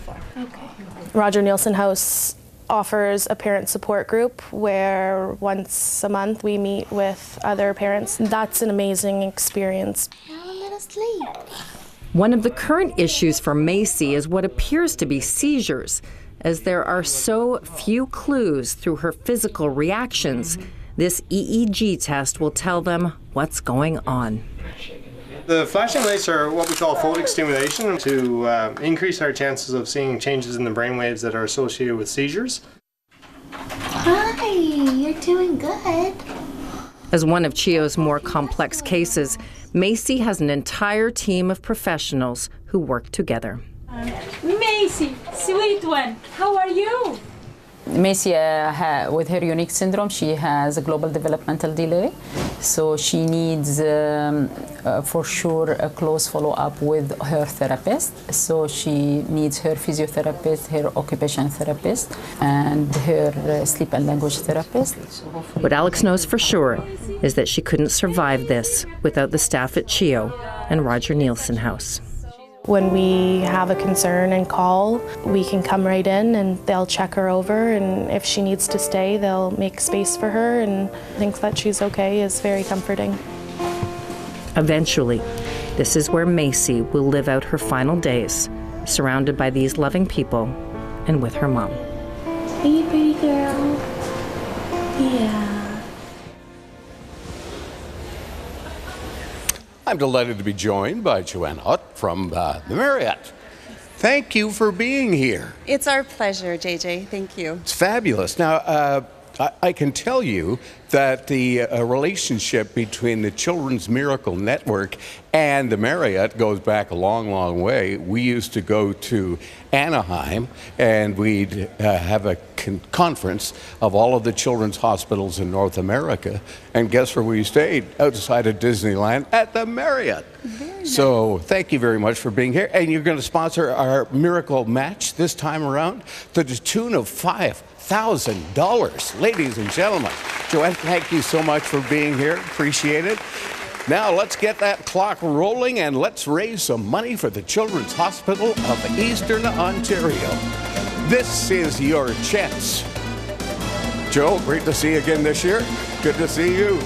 Roger Nielsen House offers a parent support group where once a month we meet with other parents. That's an amazing experience. One of the current issues for Macy is what appears to be seizures, as there are so few clues through her physical reactions. This EEG test will tell them what's going on. The flashing lights are what we call photic stimulation to increase our chances of seeing changes in the brainwaves that are associated with seizures. Hi, you're doing good. As one of CHEO's more complex cases, Macy has an entire team of professionals who work together. Macy, sweet one, how are you? Macy, with her unique syndrome, she has a global developmental delay. So she needs, for sure, a close follow-up with her therapist. So she needs her physiotherapist, her occupational therapist, and her sleep and language therapist. What Alex knows for sure is that she couldn't survive this without the staff at CHEO and Roger Nielsen House. When we have a concern and call, we can come right in and they'll check her over, and if she needs to stay, they'll make space for her, and think that she's okay is very comforting. Eventually, this is where Macy will live out her final days, surrounded by these loving people and with her mom. Hey, pretty girl. Yeah. I'm delighted to be joined by Joanne Hutt from the Marriott. Thank you for being here. It's our pleasure, JJ. Thank you. It's fabulous. Now, I can tell you that the relationship between the Children's Miracle Network and the Marriott goes back a long, long way. We used to go to Anaheim and we'd have a conference of all of the children's hospitals in North America. And guess where we stayed? Outside of Disneyland at the Marriott. So thank you very much for being here. And you're going to sponsor our Miracle Match this time around to the tune of $5,000. Ladies and gentlemen, Joanne, thank you so much for being here. Appreciate it. Now let's get that clock rolling and let's raise some money for the Children's Hospital of Eastern Ontario. This is your chance. Joe, great to see you again this year. Good to see you.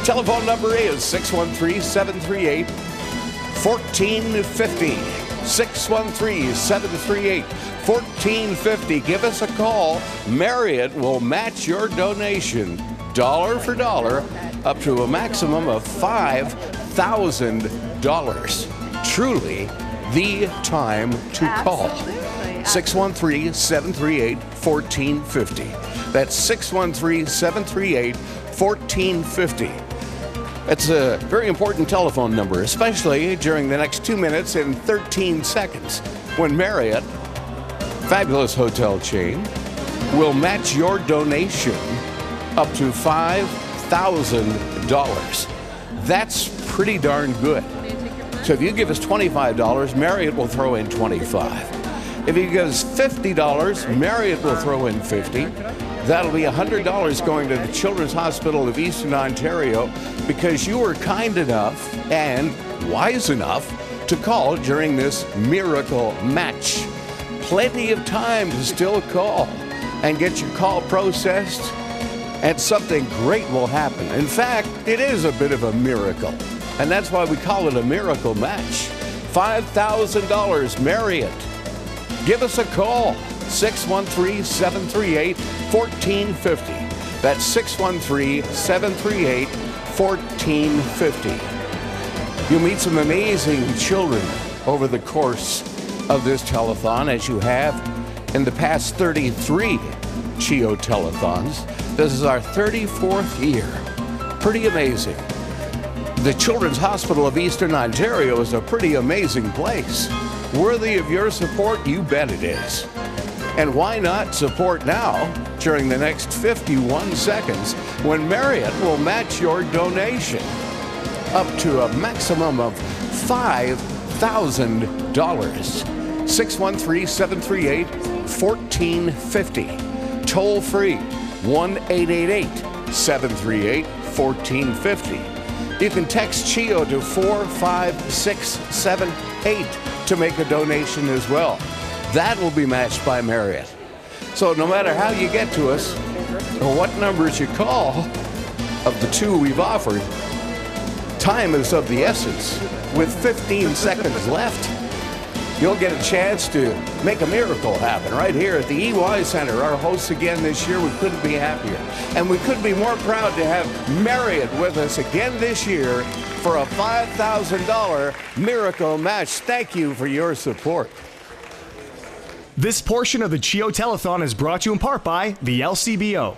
Telephone number is 613-738-1450. 613-738-1450. Give us a call. Marriott will match your donation dollar for dollar up to a maximum of $5,000. Truly the time to call. 613-738-1450. That's 613-738-1450. It's a very important telephone number, especially during the next 2 minutes and 13 seconds when Marriott, fabulous hotel chain, will match your donation up to $5,000. That's pretty darn good. So if you give us $25, Marriott will throw in $25. If you give us $50, Marriott will throw in $50. That'll be $100 going to the Children's Hospital of Eastern Ontario because you were kind enough and wise enough to call during this miracle match. Plenty of time to still call and get your call processed, and something great will happen. In fact, it is a bit of a miracle, and that's why we call it a miracle match. $5,000 Marriott. Give us a call. 613-738-1450. That's 613-738-1450. You'll meet some amazing children over the course of this telethon, as you have in the past 33 CHEO Telethons. This is our 34th year. Pretty amazing. The Children's Hospital of Eastern Ontario is a pretty amazing place. Worthy of your support, you bet it is. And why not support now during the next 51 seconds when Marriott will match your donation up to a maximum of $5,000. 613-738-1450. Toll free 1-888-738-1450. You can text CHEO to 45678 to make a donation as well. That will be matched by Marriott. So no matter how you get to us or what numbers you call, of the two we've offered, time is of the essence. With 15 seconds left, you'll get a chance to make a miracle happen right here at the EY Center. Our hosts again this year, we couldn't be happier. And we couldn't be more proud to have Marriott with us again this year for a $5,000 miracle match. Thank you for your support. This portion of the CHEO Telethon is brought to you in part by the LCBO.